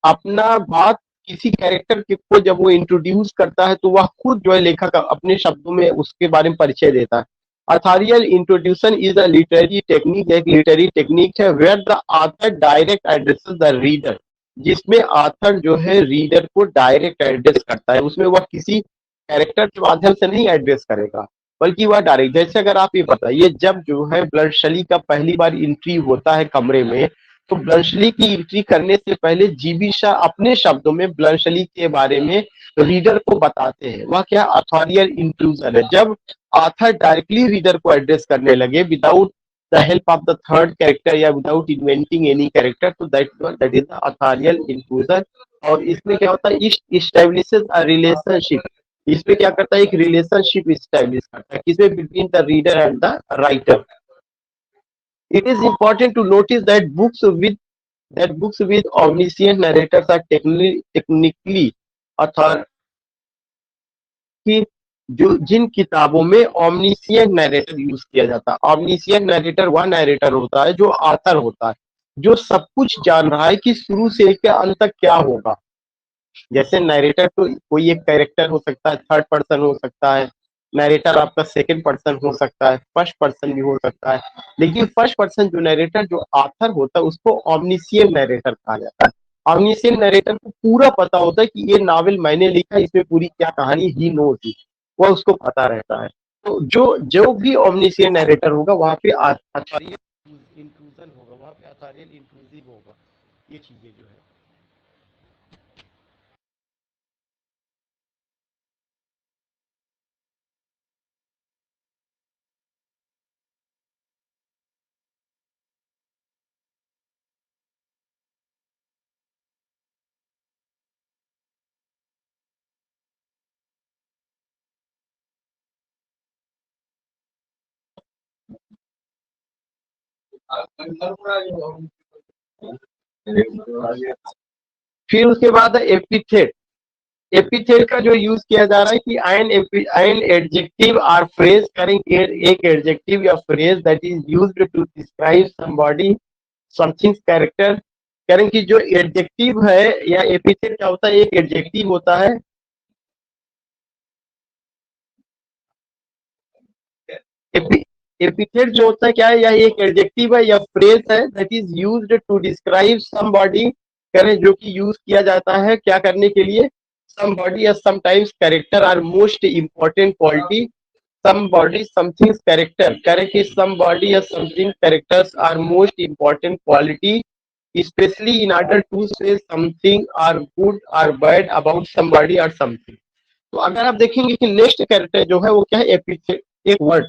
अपना बात किसी कैरेक्टर को जब वो इंट्रोड्यूस करता है तो वह खुद जो है लेखक अपने शब्दों में उसके बारे में परिचय देता है। Authorial introduction is a literary technique, एक लिटरेरी टेक्निक है where the author direct addresses the reader, जिसमें ऑथर जो है रीडर को डायरेक्ट एड्रेस करता है, उसमें वह किसी कैरेक्टर के माध्यम से नहीं एड्रेस करेगा, बल्कि वह डायरेक्ट। जैसे अगर आप ये बताइए, जब जो है ब्लडशली का पहली बार एंट्री होता है कमरे में, तो ब्लडशली की एंट्री करने से पहले जीबी शाह अपने शब्दों में ब्लडशली के बारे में रीडर को बताते हैं। वह क्या ऑथोरियल इंट्रूजन है, जब ऑथर डायरेक्टली रीडर को एड्रेस करने लगे without the help of the third character या विदाउट इन्वेंटिंग एनी कैरेक्टर, तो दैट इज द ऑथोरियल इंट्रूजन। और इसमें क्या होता है, इट इस्टेब्लिशेस अ रिलेशनशिप, इसमें क्या करता है, एक रिलेशनशिप इस्टेब्लिश करता है, किसमें, between the reader and the writer. It is important to notice that books with omniscient narrators are technically author कि जो जिन किताबों में omniscient narrator यूज किया जाता है. omniscient narrator वह narrator होता है जो author होता है, जो सब कुछ जान रहा है कि शुरू से लेकर अंत तक क्या होगा. जैसे नरेटर तो कोई एक कैरेक्टर हो सकता है, थर्ड पर्सन हो सकता है, नरेटर आपका सेकंड पर्सन हो सकता है, फर्स्ट पर्सन भी हो सकता है, लेकिन फर्स्ट पर्सन जो नरेटर जो आथर होता है उसको ऑमनिशियंट नरेटर कहा जाता है. ऑमनिशियंट नरेटर को पूरा पता होता है कि ये नावल मैंने लिखा, इसमें पूरी क्या कहानी ही नोट, वह उसको पता रहता है. तो जो जो भी ऑमनिशियंट नरेटर होगा वहाँ पे अथॉरियल इंट्रूजन होगा, वहाँ पे अथॉरियल इंट्रूसिव होगा. ये चीजें जो है फिर उसके बाद है एपिथेट. एपिथेट का जो यूज किया जा रहा है कि एन एडजेक्टिव आर फ्रेज करेंगे, एक एडजेक्टिव या phrase that is used to describe somebody something character. करें कि जो एडजेक्टिव है या एपिथेट क्या होता है, एक एडजेक्टिव होता है, एपिथेट जो होता है क्या है, या एक एडजेक्टिव है या फ्रेज है that is used to describe somebody, करें जो कि यूज किया जाता है क्या करने के लिए, somebody or sometimes character are most important quality. Somebody something character, correct, is somebody or something characters are most important quality, especially in order to say something or good or bad about somebody or something. तो अगर आप देखेंगे कि next character जो है वो क्या है, एपिथेट, एक वर्ड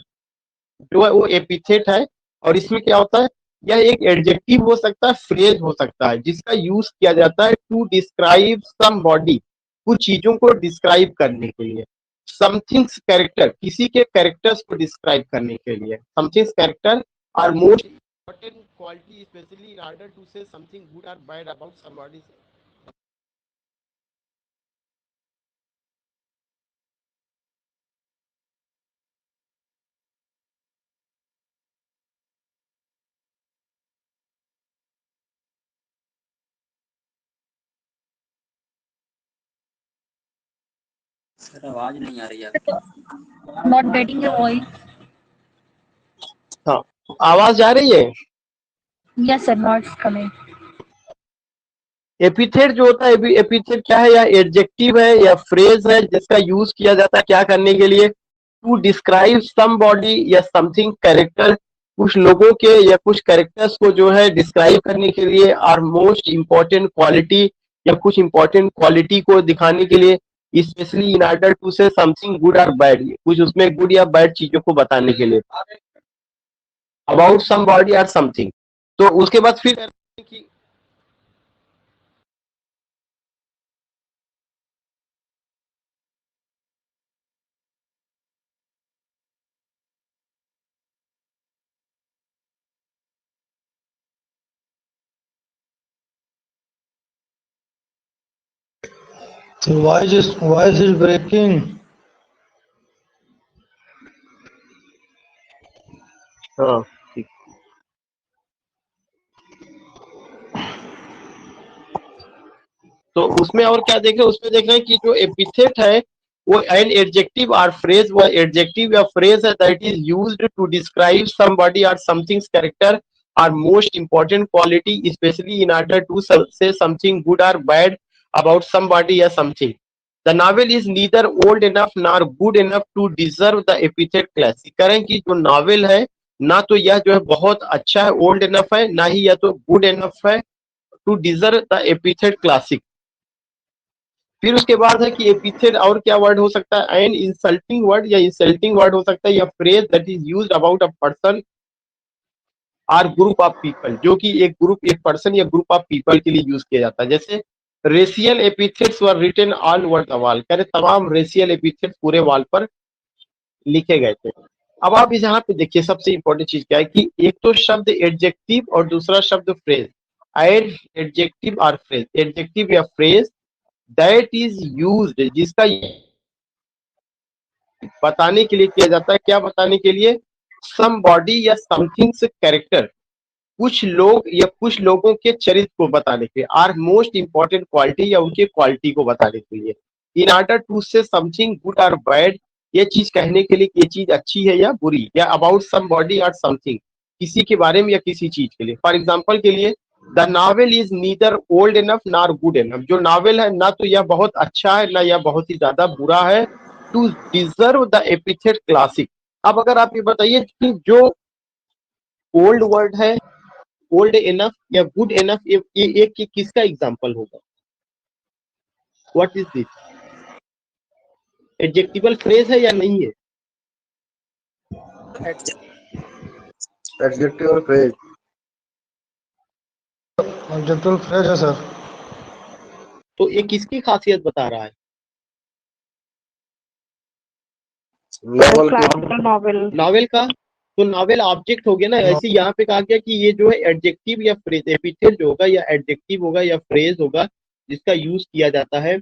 जो है वो एपिथेट है. और इसमें क्या होता है, यह एक एडजेक्टिव हो सकता है, फ्रेज हो सकता है, जिसका यूज किया जाता है टू डिस्क्राइब सम बॉडी, कुछ चीजों को डिस्क्राइब करने के लिए. समथिंग्स कैरेक्टर, किसी के कैरेक्टर्स को डिस्क्राइब करने के लिए. Somethings character are most important quality specially in order to say something good और बैड अबाउट समबॉडी. सर आवाज नहीं आ रही है आपकी. Not getting your voice. हाँ, आवाज जा रही है. Yes, sir. Not coming. Epithet जो होता है, एपिथेट क्या है, या एडजेक्टिव है या फ्रेज है जिसका यूज किया जाता है क्या करने के लिए, टू डिस्क्राइब सम बॉडी या समथिंग कैरेक्टर, कुछ लोगों के या कुछ कैरेक्टर्स को जो है डिस्क्राइब करने के लिए, और मोस्ट इम्पोर्टेंट क्वालिटी या कुछ इम्पोर्टेंट क्वालिटी को दिखाने के लिए, specially in order to say something good और बैड, कुछ उसमें गुड या बैड चीजों को बताने के लिए, अबाउट सम बॉडी और समथिंग. तो उसके बाद फिर So why is it breaking? हाँ ठीक. तो उसमें और क्या देख रहे हैं, उसमें देख रहे हैं कि जो एपिथेट है वो एन एडजेक्टिव और फ्रेज, वो एडजेक्टिव या फ्रेज है that is used to describe somebody और something character are most important quality specially in order to say something good और बैड अबाउट समबॉडी या something. The novel is neither old enough nor good enough to deserve the epithet classic. करें कि जो novel है ना तो यह जो है बहुत अच्छा है, ओल्ड इनफ है, ना ही यह तो गुड इनफ है to deserve the epithet classic. फिर उसके बाद है कि एपिथेट और क्या वर्ड हो सकता है, एन इंसल्टिंग वर्ड, या इंसल्टिंग वर्ड हो सकता है, या phrase that is used about a person or group of people, जो कि एक ग्रुप, एक पर्सन या ग्रुप ऑफ पीपल के लिए यूज किया जाता है. जैसे racial epithets were written all over the wall, कह रहे तमाम रेशियल एपिथेट्स पूरे वॉल पर लिखे गए थे। अब आप यहाँ पे देखिए सबसे इंपॉर्टेंट चीज क्या है कि एक तो शब्द एडजेक्टिव और दूसरा शब्द फ्रेज। एडजेक्टिव और फ्रेज, एडजेक्टिव या फ्रेज दैट इज यूज्ड, जिसका बताने के लिए किया जाता है। क्या बताने के लिए? समबॉडी या समथिंग्स कैरेक्टर, कुछ लोग या कुछ लोगों के चरित्र को बताने के लिए। आर मोस्ट इंपॉर्टेंट क्वालिटी, या उनके क्वालिटी को बताने के लिए। In order to say something good और बैड, ये चीज कहने के लिए कि ये चीज अच्छी है या बुरी, या अबाउट समबॉडी और समथिंग, किसी के बारे में या किसी चीज के लिए। फॉर एग्जाम्पल के लिए, the novel is neither old enough nor good enough, जो नॉवेल है ना तो यह बहुत अच्छा है ना यह बहुत ही ज्यादा बुरा है, to deserve the epithet classic. अब अगर आप ये बताइए कि जो ओल्ड वर्ड है, ओल्ड इनफ या गुड इनफ, ये एक किसका एग्जांपल होगा? What is this? Adjectival phrase है या नहीं है? एडजेक्टिव और फ्रेज। एडजेक्टिव फ्रेज है सर। तो ये किसकी खासियत बता रहा है? नॉवल नॉवेल का। तो नॉवेल ऑब्जेक्ट हो गया ना। ऐसे यहाँ पे कहा गया कि ये जो है एडजेक्टिव या फ्रेज, एपिथेट जो होगा या एडजेक्टिव होगा या फ्रेज होगा जिसका यूज किया जाता है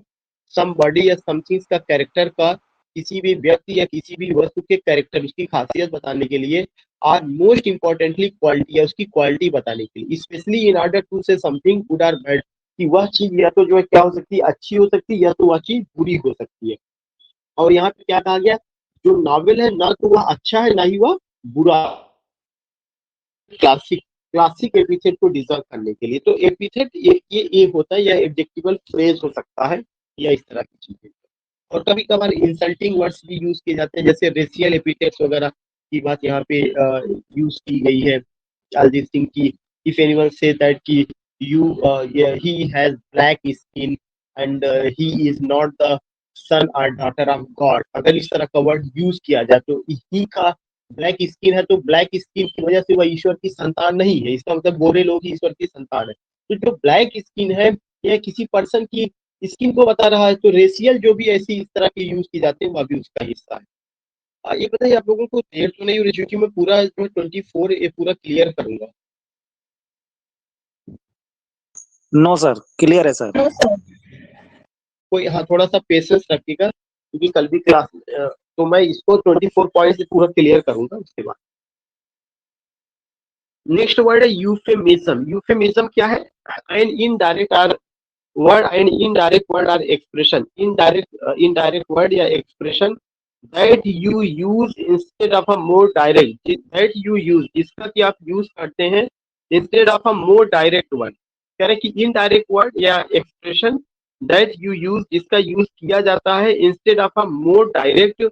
समबॉडी या समथिंग्स का कैरेक्टर का, किसी भी व्यक्ति या किसी भी वस्तु के कैरेक्टर, उसकी खासियत बताने के लिए। और मोस्ट इंपॉर्टेंटली क्वालिटी, या उसकी क्वालिटी बताने के लिए। Specially in order to say something good और बैड, कि वह चीज या तो जो है क्या हो सकती है, अच्छी हो सकती है, या तो वह चीज बुरी हो सकती है। और यहाँ पे क्या कहा गया? जो नॉवेल है ना तो वह अच्छा है ना ही वह बुरा। क्लासिक, क्लासिक एपिथेट को डिजर्व करने के लिए। तो एपिथेट ये होता है, या एडजेक्टिवल फ्रेज हो सकता है, या इस तरह की चीजें। और कभी कभार इंसल्टिंग वर्ड्स भी यूज किए जाते हैं, जैसे रेशियल एपिथेट्स वगैरह की बात यहाँ पे यूज की गई है। चार्ल्स सिंह की, इफ एनीवन से दैट कि you he has black skin and he is not the son और डॉटर ऑफ गॉड, अगर इस तरह का वर्ड यूज किया जाए तो ही का ब्लैक स्किन है तो ब्लैक स्किन की वजह से वह ईश्वर की संतान नहीं है, इसका मतलब गोरे लोग ही ईश्वर की संतान है। तो जो ब्लैक स्किन है यह किसी पर्सन की स्किन को बता रहा है। तो रेशियल जो भी ऐसी इस तरह के यूज की जाते हैं वह भी उसका हिस्सा है। ये बताइए आप लोगों को देर तो नहीं हो रही, क्योंकि मैं पूरा जो 24 ये पूरा क्लियर करूंगा। नो सर, क्लियर है सर। No, sir. कोई हाँ थोड़ा सा पेशेंस रखिएगा, क्योंकि कल भी क्लास तो मैं इसको 24 पॉइंट से पूरा क्लियर करूंगा उसके बाद। नेक्स्ट वर्ड है यूफेमिज्म। यूफेमिज्म क्या है? An indirect or word and indirect word or expression, indirect word या expression that you use instead of a more direct, that you use, जिसका कि आप यूज करते हैं instead of a more direct word. कह रहे कि इनडायरेक्ट वर्ड या एक्सप्रेशन दैट यू यूज, जिसका यूज किया जाता है instead of a more direct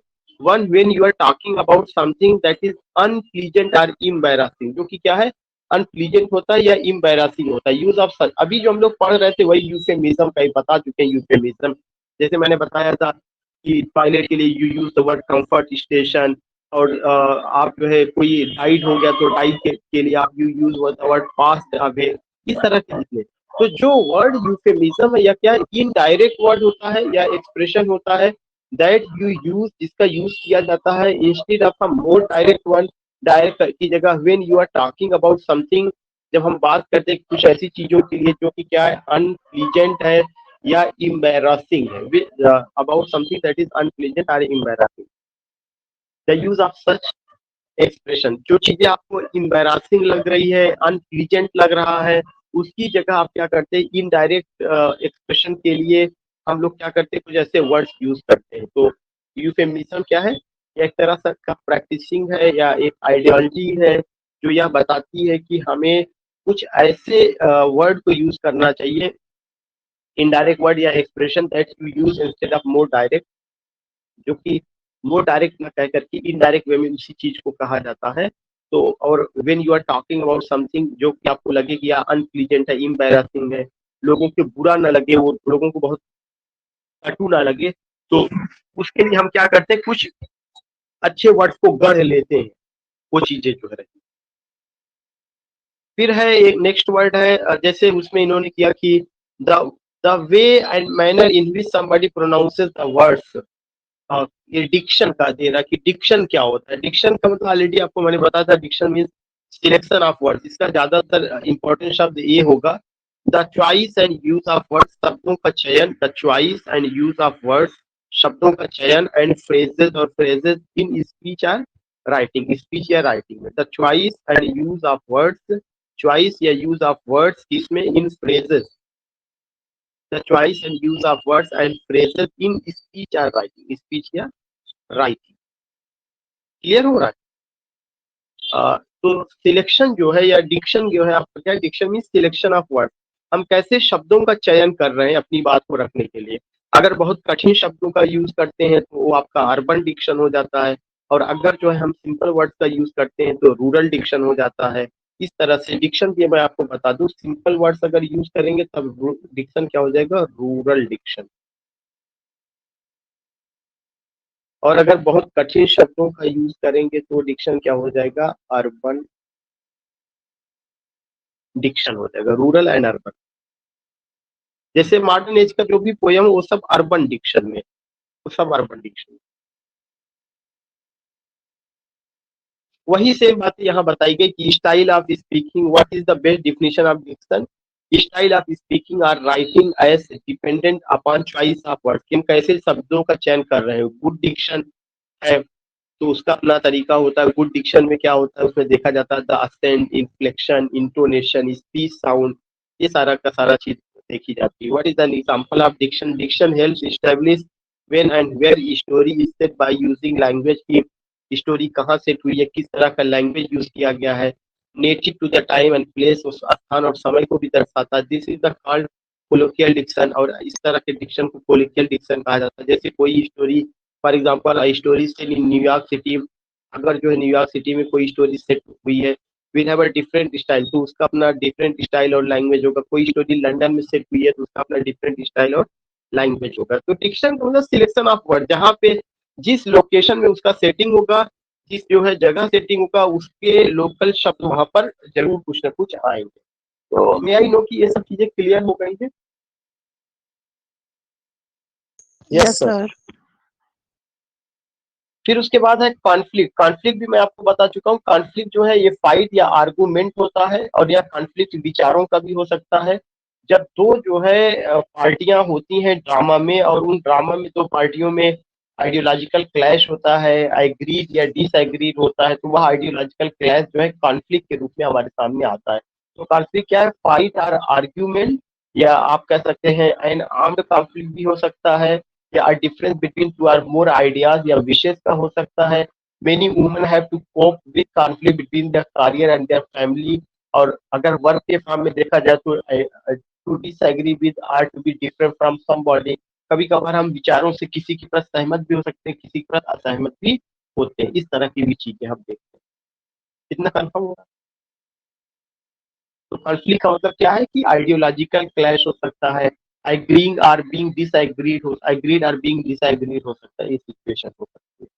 one when you are talking about something that is unpleasant और एम्बैरेसिंग, जो कि क्या है, अनप्लीजेंट होता है या एम्बैरेसिंग होता है। यूज ऑफ सच, अभी जो हम लोग पढ़ रहे थे वही यूफेमिज्म का ही बता चुके हैं। यूफेमिज्म जैसे मैंने बताया था कि टॉयलेट के लिए you use the word comfort station, और आप जो है कोई डाइड हो गया तो डाइड के लिए आप you use the word passed away, इस तरह के जितने। तो जो वर्ड यूफेमिज्म है या क्या इनडायरेक्ट वर्ड होता है या एक्सप्रेशन होता है दैट यू यूज, जिसका यूज किया जाता है instead of a more direct one, direct की जगह when you are talking about something, जब हम बात करते हैं कुछ ऐसी चीजों के लिए जो कि क्या है अनप्लीजेंट है या embarrassing है, about something that is unpleasant और embarrassing, the use of such expression. जो चीजें आपको embarrassing लग रही है, अनप्लीजेंट लग रहा है, उसकी जगह आप क्या करते हैं इनडायरेक्ट एक्सप्रेशन के लिए हम लोग क्या करते हैं, कुछ ऐसे वर्ड्स यूज करते हैं। तो यूफेमिज्म क्या है? एक तरह से का प्रैक्टिसिंग है या एक आइडियोलॉजी है जो यह बताती है कि हमें कुछ ऐसे वर्ड को यूज करना चाहिए, इनडायरेक्ट वर्ड या expression that you use instead of more direct, जो कि मोर डायरेक्ट ना कह करके इनडायरेक्ट वे में उसी चीज को कहा जाता है। तो और when you are talking about something जो कि आपको लगे कि यह अनप्लीजेंट है, एम्बैरेसिंग है, लोगों के बुरा ना लगे, वो लोगों को बहुत कटु ना लगे, तो उसके लिए हम क्या करते हैं, कुछ अच्छे वर्ड्स को गढ़ लेते हैं, वो चीजें जो है। फिर है एक नेक्स्ट वर्ड है जैसे उसमें इन्होंने किया कि the the way and manner in which somebody pronounces the words. ये डिक्शन का दे रहा कि डिक्शन क्या होता है। डिक्शन का मतलब ऑलरेडी आपको मैंने बताया था, diction means selection of words. इसका ज्यादातर इंपॉर्टेंट शब्द ये होगा, the choice and use of words, शब्दों का चयन, the choice and use of words, शब्दों का चयन, एंड फ्रेजेस और phrases in speech or writing, speech या राइटिंग में। The choice and use of words, choice या यूज ऑफ वर्ड्स किसमें, in phrases, the choice and use of words and phrases in speech or writing, speech या writing। Clear हो रहा है? तो selection जो है या डिक्शन जो है आपका क्या, diction mean selection of word. हम कैसे शब्दों का चयन कर रहे हैं अपनी बात को रखने के लिए। अगर बहुत कठिन शब्दों का यूज करते हैं तो वो आपका अर्बन डिक्शन हो जाता है, और अगर जो है हम सिंपल वर्ड्स का यूज करते हैं तो रूरल डिक्शन हो जाता है। इस तरह से डिक्शन की मैं आपको बता दूं, सिंपल वर्ड्स अगर यूज करेंगे तब डिक्शन क्या हो जाएगा, रूरल डिक्शन। और अगर बहुत कठिन शब्दों का यूज करेंगे तो डिक्शन क्या हो जाएगा, अर्बन डिक्शन हो जाएगा, रूरल एंड अर्बन। जैसे मॉडर्न एज का जो भी पोयम वो सब अर्बन डिक्शन में, वो सब अर्बन डिक्शन। वही सेम बात यहाँ बताई गई कि style of speaking, what is the best definition of diction, style of speaking और writing as dependent upon choice of word. कि हम कैसे शब्दों का चयन कर रहे हैं। गुड डिक्शन है तो उसका अपना तरीका होता है। गुड डिक्शन में क्या होता है, उसमें देखा जाता है the accent, inflection, intonation, speech sound, ये सारा का सारा चीज देखी जाती है। What is an example of diction, diction helps establish when and where story is set by using language. की स्टोरी कहाँ सेट हुई है, किस तरह का लैंग्वेज यूज किया गया है, native to the time and place, उस स्थान और समय को भी दर्शाता है। This is the called colloquial diction, और इस तरह के डिक्शन को कोलोकियल डिक्शन कहा जाता है। जैसे कोई story, for example story set in New York city, अगर जो है न्यूयॉर्क सिटी में कोई स्टोरी सेट हुई है, will have a different style, तो उसका अपना डिफरेंट स्टाइल और लैंग्वेज होगा। कोई स्टोरी लंदन में सेट हुई है तो उसका अपना डिफरेंट स्टाइल और लैंग्वेज होगा। तो डिक्शन का मतलब सिलेक्शन ऑफ वर्ड, जहाँ पे जिस लोकेशन में उसका सेटिंग होगा, जिस जो है जगह सेटिंग होगा, उसके लोकल शब्द वहां पर जरूर कुछ ना कुछ आएंगे। तो मैं आई नो कि ये सब चीजें क्लियर हो गई है। Yes, sir. फिर उसके बाद है कॉन्फ्लिक्ट। कॉन्फ्लिक्ट भी मैं आपको बता चुका हूँ। कॉन्फ्लिक्ट जो है ये फाइट या आर्गुमेंट होता है, और यह कॉन्फ्लिक्ट विचारों का भी हो सकता है। जब दो जो है पार्टियां होती हैं ड्रामा में, और उन ड्रामा में दो पार्टियों में आइडियोलॉजिकल क्लैश होता है, एग्रीड या डिसएग्रीड होता है, तो वह आइडियोलॉजिकल क्लैश जो है कॉन्फ्लिक्ट के रूप में हमारे सामने आता है। तो कॉन्फ्लिक्ट क्या है, फाइट और आर्ग्यूमेंट, या आप कह सकते हैं एन आर्म्ड कॉन्फ्लिक्ट भी हो सकता है, या difference between two or more ideas या विशेष का हो सकता है। Many women have to cope with conflict between their career and their family. और अगर वर्क के काम में देखा जाए तो to disagree with or to be different from somebody. कभी कभार हम विचारों से किसी के प्रति सहमत भी हो सकते हैं, किसी के प्रति असहमत भी होते हैं। इस तरह की भी चीजें हम देखते हैं। कितना कंफर्म होगा। तो कॉन्फ्लिक्ट का मतलब क्या है कि आइडियोलॉजिकल क्लैश हो सकता है, एग्रीइंग और बीइंग डिसएग्रीड हो, एग्रीड और बीइंग डिसएग्रीड हो सकता है, ये सिचुएशन हो सकती है।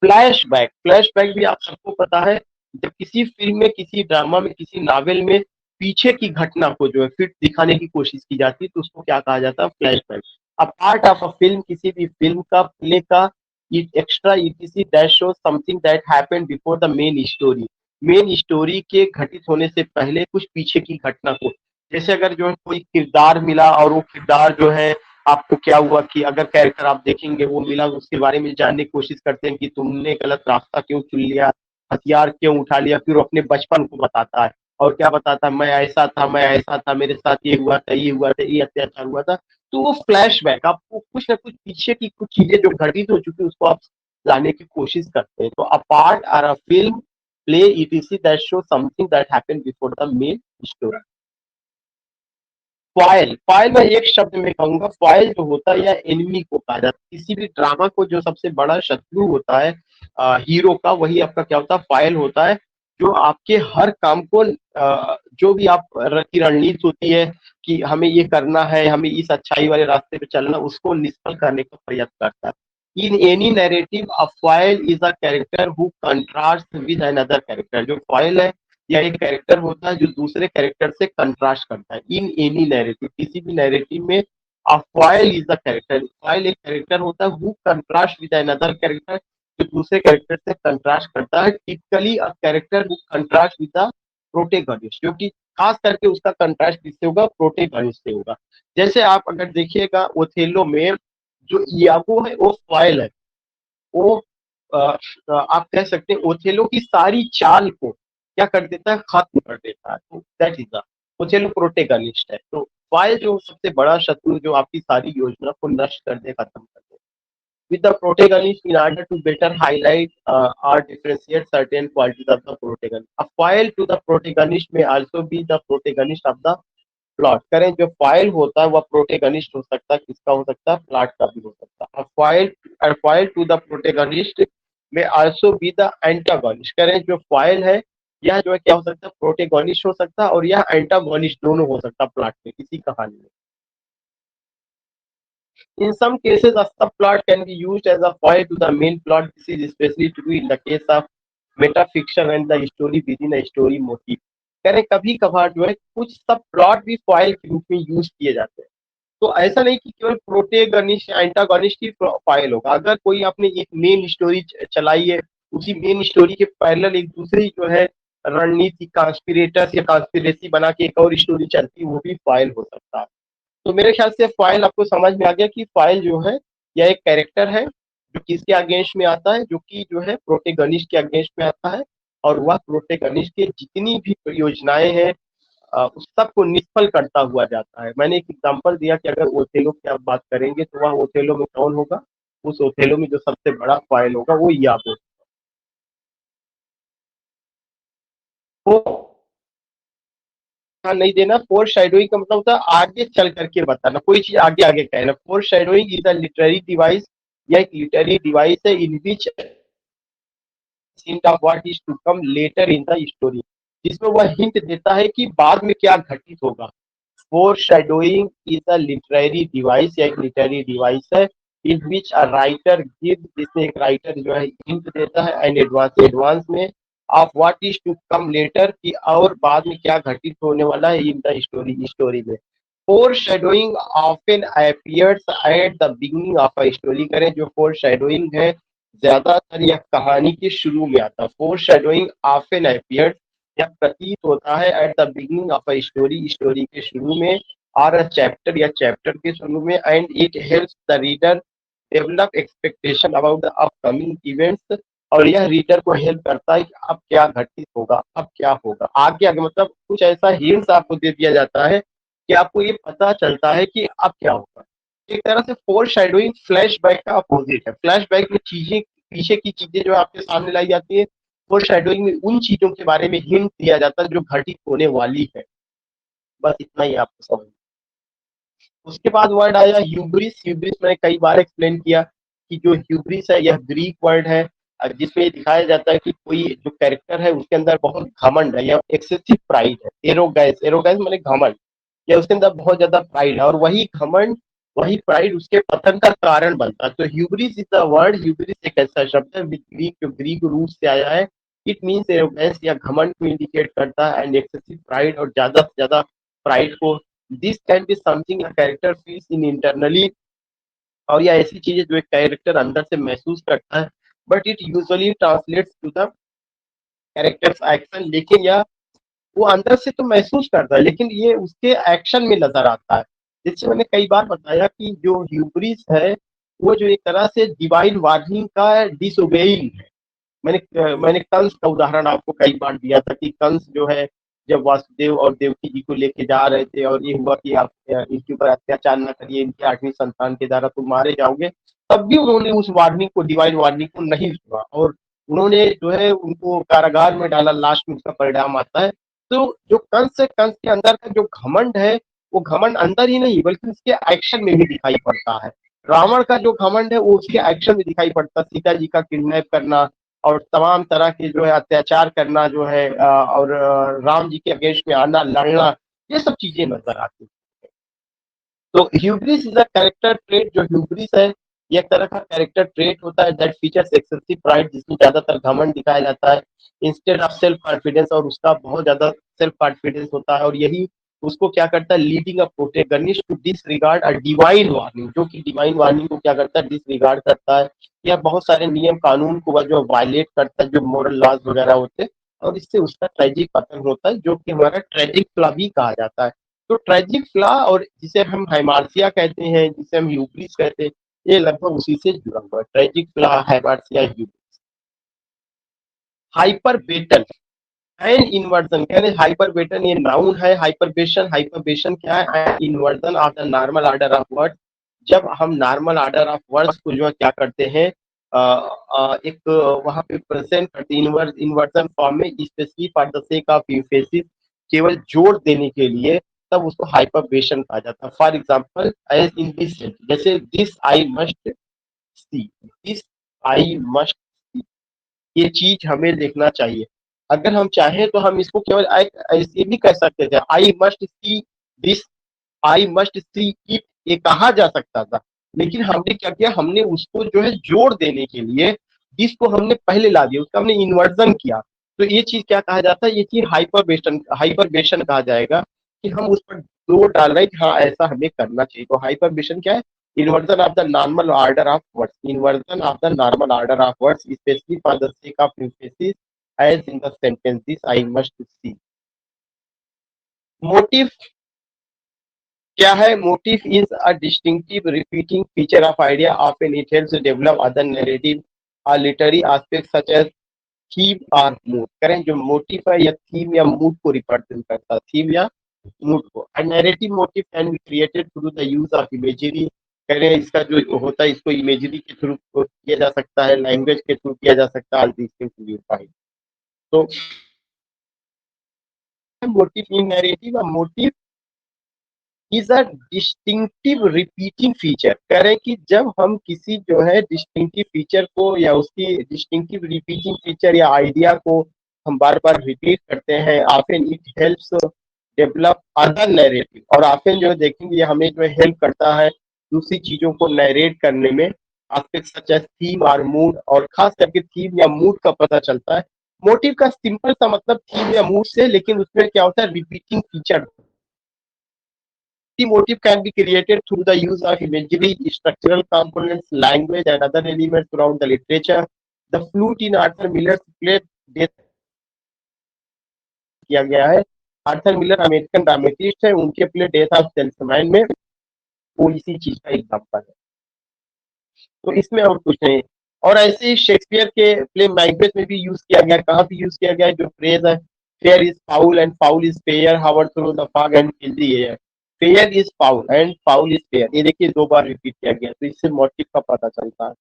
फ्लैशबैक, फ्लैशबैक भी आप सबको पता है, जब किसी फिल्म में, किसी ड्रामा में, किसी नॉवेल में पीछे की घटना को जो है फिर दिखाने की कोशिश की जाती है तो उसको क्या कहा जाता है, flashback. A part of a film, किसी भी फिल्म का, प्ले का extra etc that show something that happened before the main story. Main story के घटित होने से पहले कुछ पीछे की घटना को, जैसे अगर जो है कोई किरदार मिला और वो किरदार जो है आपको क्या हुआ कि अगर कैरेक्टर आप देखेंगे वो मिला, उसके बारे में जानने की कोशिश करते हैं कि तुमने गलत रास्ता क्यों चुन लिया, हथियार क्यों उठा लिया, फिर वो अपने बचपन को बताता है और क्या बताता है, मैं ऐसा था, मैं ऐसा था, मेरे साथ ये हुआ था, ये हुआ था, ये अत्याचार हुआ था। तो वो फ्लैशबैक आपको कुछ ना कुछ पीछे की कुछ चीजें जो घटित हो चुकी है उसको आप लाने की कोशिश करते हैं। तो अ पार्ट और a film, play, etc that show something that happened before the main story. Foil, foil मैं एक शब्द में कहूंगा, फॉयल जो होता है या एनिमी को कहा जाता है। किसी भी ड्रामा को जो सबसे बड़ा शत्रु होता है हीरो का, वही आपका क्या होता है, फॉयल होता है। जो आपके हर काम को जो भी आप की रणनीति होती है कि हमें ये करना है, हमें इस अच्छाई वाले रास्ते पे चलना, उसको निष्फल करने का प्रयत्न करता है। In any narrative a foil is a character who contrast with another character. जो फॉयल है या एक कैरेक्टर होता है जो दूसरे कैरेक्टर से कंट्रास्ट करता है इन एनी नैरेटिव, किसी भी नैरेटिव में। A foil is a character, foil एक कैरेक्टर होता है who contrast with another character, जो दूसरे कैरेक्टर से कंट्रास्ट करता है। Typically a character who contrast with the protagonist, जो कि खास करके उसका कंट्रास्ट किससे होगा, प्रोटेगनिस्ट से होगा। जैसे आप अगर देखिएगा ओथेलो में जो इयागो है वो फॉयल है, वो अ, आप कह सकते हैं ओथेलो की सारी चाल को क्या कर देता है, खत्म कर देता है। तो that is the Othello protagonist है। तो फाइल जो सबसे बड़ा शत्रु जो आपकी सारी योजना को नष्ट कर दे, खत्म कर दे। With the protagonist, in order to better highlight or differentiate certain qualities of the protagonist, a foil to the protagonist may also be the protagonist of the plot. करें जो फाइल होता है वह प्रोटेगनिस्ट हो सकता है, किसका हो सकता है, प्लॉट का भी हो सकता है। फाइल टू द प्रोटेगनिस्ट में आल्सो बी द एंटागोनिस्ट। करें जो फाइल है यह जो है क्या हो सकता है, प्रोटेगनिस्ट हो सकता है और यह एंटागोनिस्ट दोनों हो सकता है प्लॉट में, किसी कहानी में। In some cases, a subplot can be used as a foil to the main plot. This is especially true in the case of metafiction and the story within a story motif. करें कभी कभार जो है कुछ सब plot भी foil के रूप में यूज किए जाते हैं। तो ऐसा नहीं कि केवल प्रोटेगनिस्ट एंटागनिस्ट ही फॉइल होगा। अगर कोई आपने एक मेन स्टोरी चलाई है, उसी मेन स्टोरी के पैरेलल एक दूसरी जो है रणनीति कॉन्स्पिरेटर्स या कॉन्स्पिरेसी बना के एक और स्टोरी चलती है, वो भी फॉइल हो सकता है। तो मेरे ख्याल से फाइल आपको समझ में आ गया कि फाइल जो है यह एक कैरेक्टर है जो किसके अगेंस्ट में आता है, जो कि जो है प्रोटेगनिस्ट के अगेंस्ट में आता है। और वह प्रोटेगनिस्ट के जितनी भी परियोजनाएं हैं उस सब को निष्फल करता हुआ जाता है। मैंने एक एग्जांपल दिया कि अगर ओथेलो की आप बात करेंगे तो वह ओथेलो में कौन होगा, उस ओथेलो में जो सबसे बड़ा फाइल होगा वो यागो। तो नहीं देना, फोर शेडोइंग का मतलब होता है आगे चल करके बताना, कोई चीज आगे आगे कहना। Foreshadowing is a literary device, यह एक लिटरेरी डिवाइस है in which hint of what is to come later in the story, जिसमें वह हिंट देता है कि बाद में क्या घटित होगा। Four shadowing is a literary device, या एक लिटरेरी डिवाइस है in which a writer give, जिसमें एक राइटर जो है हिंट देता है एंड एडवांस में of what is to come later, की और बाद में क्या घटित होने वाला है इन द स्टोरी में। Foreshadowing often appears at the beginning of a story. करें जो फोर शेडोइंग है ज्यादातर यह कहानी के शुरू में आता है। फोर शेडोइंग ऑफन अपीयर्स, यह प्रतीत होता है eight the beginning of a story, story के शुरू में, और अ चैप्टर या चैप्टर के शुरू में, and it helps the reader develop expectation about the upcoming events. और यह रीडर को हेल्प करता है कि अब क्या घटित होगा, अब क्या होगा आगे आगे, मतलब कुछ ऐसा हिंट्स आपको दे दिया जाता है कि आपको ये पता चलता है कि अब क्या होगा। एक तरह से फोर शेडोइंग फ्लैशबैक का अपोजिट है। फ्लैशबैक में चीजें, पीछे की चीजें जो आपके सामने लाई जाती है, फोर शेडोइंग में उन चीजों के बारे में हिंट दिया जाता है जो घटित होने वाली है। बस इतना ही आपको समझ। उसके बाद वर्ड आया ह्यूब्रिस। ह्यूब्रिस मैंने कई बार एक्सप्लेन किया कि जो ह्यूब्रिस है यह ग्रीक वर्ड है, जिसमें दिखाया जाता है कि कोई जो कैरेक्टर है उसके अंदर बहुत घमंड है या एक्सेसिव प्राइड है। एरोगैस, एरोगैस मैंने घमंड, या उसके अंदर बहुत ज्यादा प्राइड है, और वही घमंड, वही प्राइड उसके पतन का कारण बनता है। तो hubris is the word, hubris एक ऐसा शब्द है ग्रीक, जो ग्रीक रूट से आया है। इट मीन्स एरोगेंस या घमंड को इंडिकेट करता है, एंड एक्सेसिव प्राइड, और ज्यादा से ज्यादा प्राइड को। This can be something a character feels in internally, और यह ऐसी चीज है जो एक कैरेक्टर अंदर से महसूस करता है, but it usually translates to the character's action. लेकिन यह वो अंदर से तो महसूस करता है लेकिन ये उसके एक्शन में नजर आता है। जिससे मैंने कई बार बताया कि जो ह्यूब्रिस है वो जो एक तरह से डिवाइन वार्निंग का डिसोबेइंग है। मैंने कंस का उदाहरण आपको कई बार दिया था कि कंस जो है जब वासुदेव और देवकी जी को लेके जा रहे थे और ये हुआ कि आप इनके ऊपर अत्याचार न करिए, इनके 8वीं संतान के द्वारा तुम मारे जाओगे, तब भी उन्होंने उस वार्निंग को, डिवाइन वार्निंग को नहीं सुना, और उन्होंने जो है उनको कारागार में डाला। लास्ट में उसका परिणाम आता है। तो जो कंस है, कंस के अंदर का जो घमंड है, वो घमंड अंदर ही नहीं बल्कि उसके एक्शन में भी दिखाई पड़ता है। रावण का जो घमंड है वो उसके एक्शन में दिखाई पड़ता है, सीता जी का किडनैप करना और तमाम तरह के जो है अत्याचार करना जो है, और राम जी के अगेंस्ट में आना, लड़ना, ये सब चीजें नजर आती हैं। तो hubris is a character trait. जो ह्यूब्रिस है ये एक तरह का कैरेक्टर ट्रेट होता है दैट फीचर्स एक्सेसिव प्राइड, जिसमें ज्यादातर घमंड दिखाया जाता है इंस्टेड ऑफ सेल्फ कॉन्फिडेंस, और उसका बहुत ज्यादा सेल्फ कॉन्फिडेंस होता है, और यही उसको क्या करता है, leading a protagonist to disregard a divine warning, जो कि डिवाइन वार्निंग को क्या करता है, डिसरिगार्ड करता है, या बहुत सारे नियम कानून को वह जो वायलेट करता है, जो मोरल लॉज वगैरह होते हैं, और इससे उसका ट्रेजिक पतन होता है, जो कि हमारा ट्रेजिक फ्लॉ भी कहा जाता है। तो ट्रेजिक फ्लॉ, और जिसे हम हाइमार्सिया कहते हैं, जिसे हम ह्यूब्रिस कहते हैं, ये लगभग उसी से जुड़ा हुआ है, tragic flaw, hamartia, hubris. Hyperbaton and inversion, कह रहे हाइपरबेटन ये नाउन है, हाइपरबेशन, हाइपरबेशन क्या है, and inversion of the normal order of word, जब हम नॉर्मल ऑर्डर ऑफ वर्ड्स को जो है क्या करते हैं, एक वहां पे प्रेजेंट करते हैं इन्वर्जन फॉर्म में, specially for the sake of emphasis, केवल जोर देने के लिए, तब उसको हाइपरबेशन कहा जाता है। For example as in this, जैसे this I must see, this I must, ये चीज हमें देखना चाहिए। अगर हम चाहें तो हम इसको केवल ऐसे भी कह सकते थे, आई must see this, I must see it, ये कहा जा सकता था, लेकिन हमने क्या किया, हमने उसको जो है जोड़ देने के लिए दिस को हमने पहले ला दिया, उसका हमने इन्वर्जन किया। तो ये चीज क्या कहा जाता है, ये चीज हाइपरबेशन कहा जाएगा, कि हम उस पर जोर डाल रहे हैं कि हाँ ऐसा हमें करना चाहिए। तो हाइपरबेशन क्या है, inversion of the normal order of words, inversion of the normal order of words, especially for the sake of emphasis, as in the sentence this I must see. Motive क्या है, motive is a distinctive repeating feature of idea, often it helps to develop other narrative or literary aspects such as theme or mood। करें जो motive है या theme या mood को represent करता है, theme या mood को। A narrative motive can be created through the use of imagery, कह रहे हैं इसका जो होता है, इसको इमेजरी के थ्रू किया जा सकता है, लैंग्वेज के थ्रू किया जा सकता है, तो motive in narrative, motive is a distinctive repeating feature, कह रहे हैं कि जब हम किसी जो है डिस्टिंक्टिव फीचर को या उसकी डिस्टिंक्टिव रिपीटिंग फीचर या आइडिया को हम बार बार रिपीट करते हैं, often it helps develop other narrative, और ऑफन जो देखेंगे हमें जो हेल्प करता है दूसरी चीजों को नैरेट करने में, एस्पेक्ट सच एज थीम और मूड, और खास करके थीम या मूड का पता चलता है। मोटिव का सिंपल सा मतलब थीम या मूड से, लेकिन उसमें क्या होता है, repeating feature. The motive can be created through the use of imagery, structural components, language, and other elements throughout the literature. The flute in Arthur Miller's play Death किया गया है। आर्थर मिलर अमेरिकन ड्रामेटिस्ट है, उनके play death of salesman में वो इसी चीज का एग्जाम्पल है। तो इसमें और कुछ नहीं, और ऐसे ही शेक्सपियर के प्ले मैकबेथ में भी यूज किया गया, कहाँ भी यूज किया गया, जो फ्रेज है fair is foul and foul is fair, hover through the fog and kill the air, fair is foul and foul is fair, ये देखिए 2 बार रिपीट किया गया, तो इससे मोटिव का पता चलता है।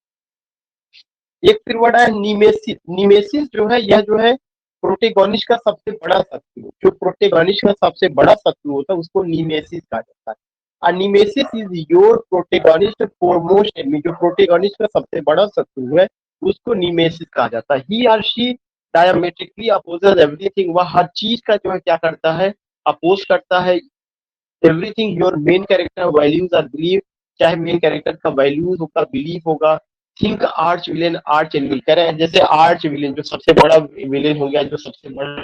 एक फिर वर्ड है निमेसिस, निमेसिस जो है यह जो है प्रोटेगोनिस्ट का सबसे बड़ा शत्रु, जो प्रोटेगोनिस्ट का सबसे बड़ा शत्रु होता है उसको निमेसिस कहा जाता है। Nemesis is your protagonist foremost enemy, जो प्रोटेगोनिस्ट का सबसे बड़ा शत्रु है उसको निमेसिस कहा जाता है। ही और शी डायमेट्रिकली अपोजेस एवरीथिंग, वह हर चीज का जो है क्या करता है, अपोज करता है everything your main character values और बिलीव, चाहे मेन कैरेक्टर का वैल्यूज होगा, बिलीफ होगा। Think arch villain, arch enemy, कह रहे हैं जैसे आर्च विलेन जो सबसे बड़ा विलेन हो गया, जो सबसे बड़ा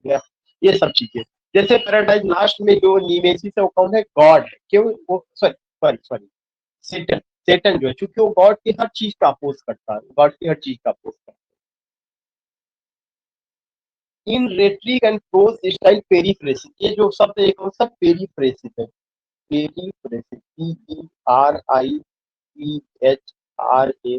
गया, ये सब चीजें। जैसे पैराडाइज लास्ट में जो नीमेसिस है वो कौन है, गॉड है, क्यों वो सॉरी सॉरी सॉरी सेटन, सेटन जो है चूंकि वो गॉड की हर चीज का अपोज करता है, गॉड की हर चीज का अपोज करता है। इन रेट्रिक एंड प्रोज स्टाइल पेरीफ्रेसिस, ये जो शब्द है कौन सा, पेरीफ्रेसिस है, पेरीफ्रेसिस, PERIPHRASI,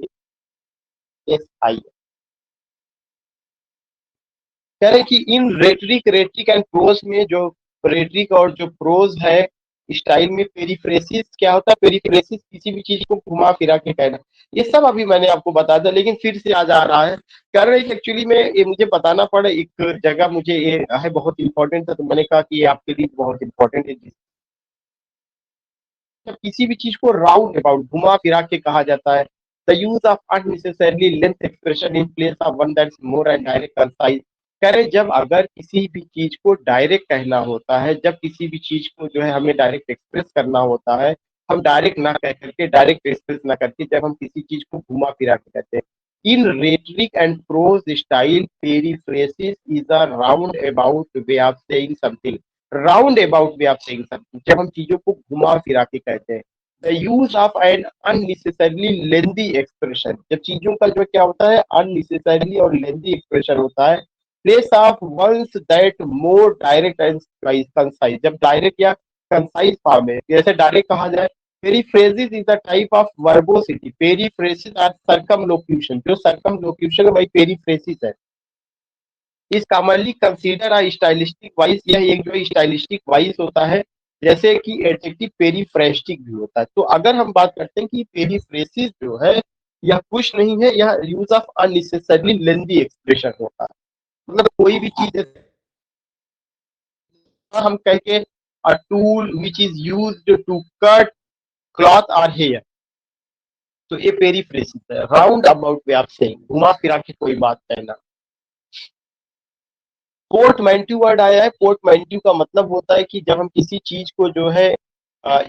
कह रहे कि इन रेटरिक, रेटरिक एंड प्रोज में जो रेटरिक और जो प्रोज है स्टाइल में पेरीफ्रेसिस क्या होता है, पेरीफ्रेसिस किसी भी चीज को घुमा फिरा के कहना, ये सब अभी मैंने आपको बता दिया, लेकिन फिर से आज आ रहा है, कह रहे कि एक्चुअली में ये मुझे बताना पड़ा, एक जगह मुझे ये है बहुत इंपॉर्टेंट था, तो मैंने कहा कि ये आपके लिए बहुत इंपॉर्टेंट है। जब किसी भी चीज को राउंड अबाउट घुमा फिरा के कहा जाता है, the use of unnecessarily length expression in place of one that's more and direct concise, कह रहे जब अगर किसी भी चीज को डायरेक्ट कहना होता है, जब किसी भी चीज को जो है हमें डायरेक्ट एक्सप्रेस करना होता है, हम डायरेक्ट ना कह करके, डायरेक्ट एक्सप्रेस ना करके, जब हम किसी चीज को घुमा फिरा के कहते हैं। In rhetoric and prose style periphrasis is a roundabout way of saying something. Roundabout way of saying something, जब हम चीजों को घुमा फिरा के कहते हैं। The use of an unnecessarily lengthy expression, जब चीजों का जो क्या होता है अननेसेसरली और लेंदी एक्सप्रेशन होता है। Place of words that more direct and concise, जब डायरेक्ट या कंसाइज फॉर्म है, जैसे डायरेक्ट कहा जाए। Periphrasis is a type of verbosity. Periphrasis or circumlocution, जो सर्कमलोक्यूशन है वही पेरीफ्रेजिस है। Is commonly consider a stylistic vice, यह एक जो स्टाइलिस्टिक वाइस होता है, जैसे कि एडजेक्टिव पेरीफ्रेस्टिक भी होता है। तो अगर हम बात करते हैं कि पेरीफ्रेसिस जो है यह कुछ नहीं है, यह use of unnecessarily lengthy expression होता है। मतलब कोई भी चीज हम कह के a tool which is used to cut cloth और हेयर, तो ये पेरीफ्रेसिस है। Roundabout way of saying, घुमा फिरा के कोई बात कहना। पोर्टमैंट्यू वर्ड आया है। पोर्टमैंट्यू का मतलब होता है कि जब हम किसी चीज को जो है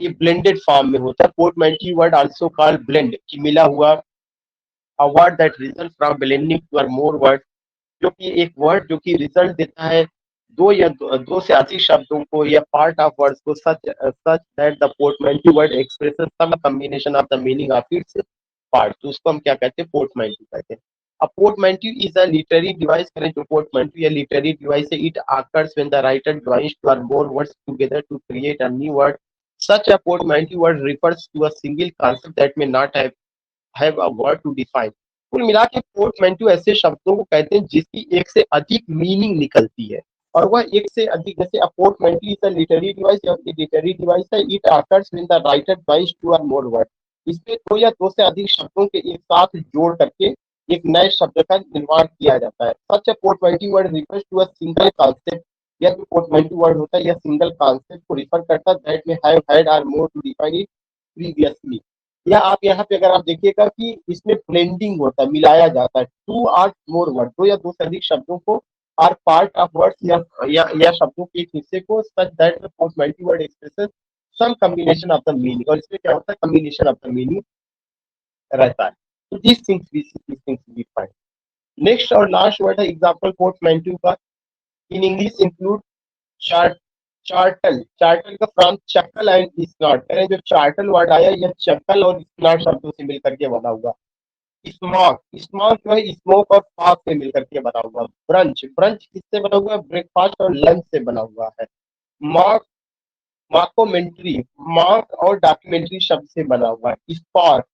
ये ब्लेंडेड फॉर्म में होता है। Portmanteau word also called blend, कि मिला हुआ। A word that result from blending two और मोर वर्ड, जो कि एक वर्ड जो कि रिजल्ट देता है दो से अधिक शब्दों को या पार्ट ऑफ वर्ड्स को, such that the portmanteau word expresses some combination of the meaning of its part, तो उसको हम क्या कहते हैं पोर्टमैंट्यू कहते हैं। A portmanteau is a literary device, करें जो portmanteau या literary device है, it occurs when the writer joins two or more words together to create a new word. Such a portmanteau word refers to a single concept that may not have a word to define. कुल मिला के पोर्टमैंट्यू ऐसे शब्दों को कहते हैं जिसकी एक से अधिक मीनिंग निकलती है, और वह एक से अधिक, जैसे a portmanteau is a literary device, या लिटरेरी डिवाइस है, it occurs when the writer joins two और मोर वर्ड, इसमें दो या दो से अधिक शब्दों के एक साथ जोड़ करके एक नए शब्द का निर्माण किया जाता है। Such a portmanteau word refers to a single concept, यह जो पोर्टमैंट्यू वर्ड होता है यह सिंगल कॉन्सेप्ट को रिफर करता है दैट में हैव हैड और more to define it previously. या आप यहाँ पे अगर आप देखिएगा कि इसमें ब्लेंडिंग होता है, मिलाया जाता है। टू आर मोर वर्ड, दो या दो से अधिक शब्दों को, आर पार्ट ऑफ वर्ड्स, या शब्दों के एक हिस्से को, such that the portmanteau word expresses some combination of the meaning, और इसमें क्या होता है कॉम्बिनेशन ऑफ द मीनिंग रहता है। तो this things we find. Next और लास्ट वर्ड है एग्जांपल पोर्टमैंट्यू का। In English include chart chortle, chortle का फ्रॉम चक्कल एंड स्नॉट, करें जो चार्टल वर्ड आया यह चक्कल और स्नॉट शब्दों से मिलकर के बना हुआ। स्मॉक, स्मॉक जो है स्मोक और फॉग से मिलकर के बना हुआ। ब्रंच, ब्रंच किससे बना हुआ है ब्रेकफास्ट और लंच से बना हुआ है। मॉक, मॉकोमेंट्री, मॉक और डॉक्यूमेंट्री शब्द से बना हुआ है। स्पार्क,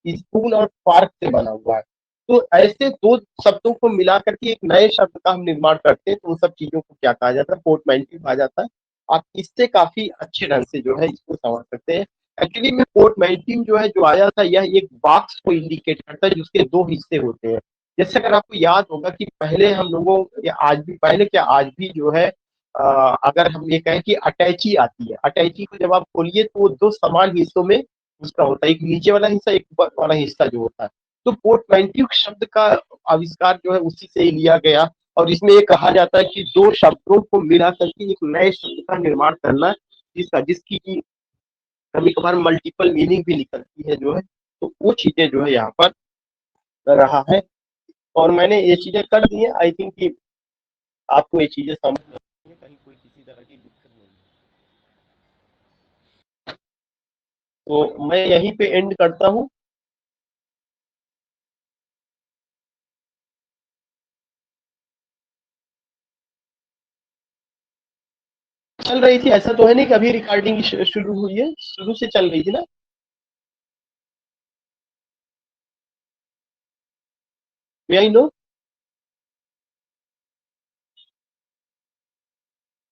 स्पून और पार्क से बना हुआ है। तो ऐसे दो शब्दों को मिला करके एक नए शब्द का हम निर्माण करते हैं, तो उन सब चीजों को क्या कहा जाता है पोर्टमैंट्यू कहा जाता है। आप इससे काफी अच्छे ढंग से जो है इसको समझ सकते हैं। एक्चुअली में पोर्टमैंट्यू जो है जो आया था यह एक बॉक्स को इंडिकेट करता है जिसके दो हिस्से होते हैं। जैसे अगर आपको याद होगा कि पहले हम लोगों या आज भी, पहले क्या आज भी जो है अगर हम ये कहें कि अटैची आती है, अटैची को जब आप खोलिए तो वो दो समान हिस्सों में उसका होता है, एक नीचे वाला हिस्सा एक ऊपर वाला हिस्सा जो होता है। तो पोर्टमैंट्यू शब्द का आविष्कार जो है उसी से ही लिया गया, और इसमें ये कहा जाता है कि दो शब्दों को मिला करके एक नए शब्द का निर्माण करना, जिसकी की कभी कभार मल्टीपल मीनिंग भी निकलती है जो है। तो वो चीजें जो है यहाँ पर रहा है, और मैंने ये चीजें कर दी है। आई थिंक कि आपको ये चीजें समझ में आती हैं, कहीं कोई किसी तरह की दिक्कत नहीं। तो मैं यहीं पे एंड करता हूँ। चल रही थी, ऐसा तो है नहीं कि अभी रिकॉर्डिंग शुरू हुई है, शुरू से चल रही थी ना। May I know.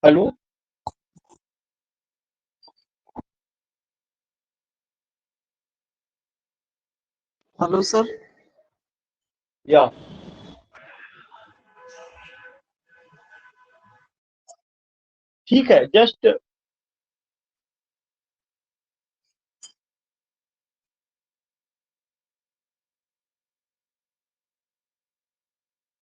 Hello. Hello sir. या ठीक है, जस्ट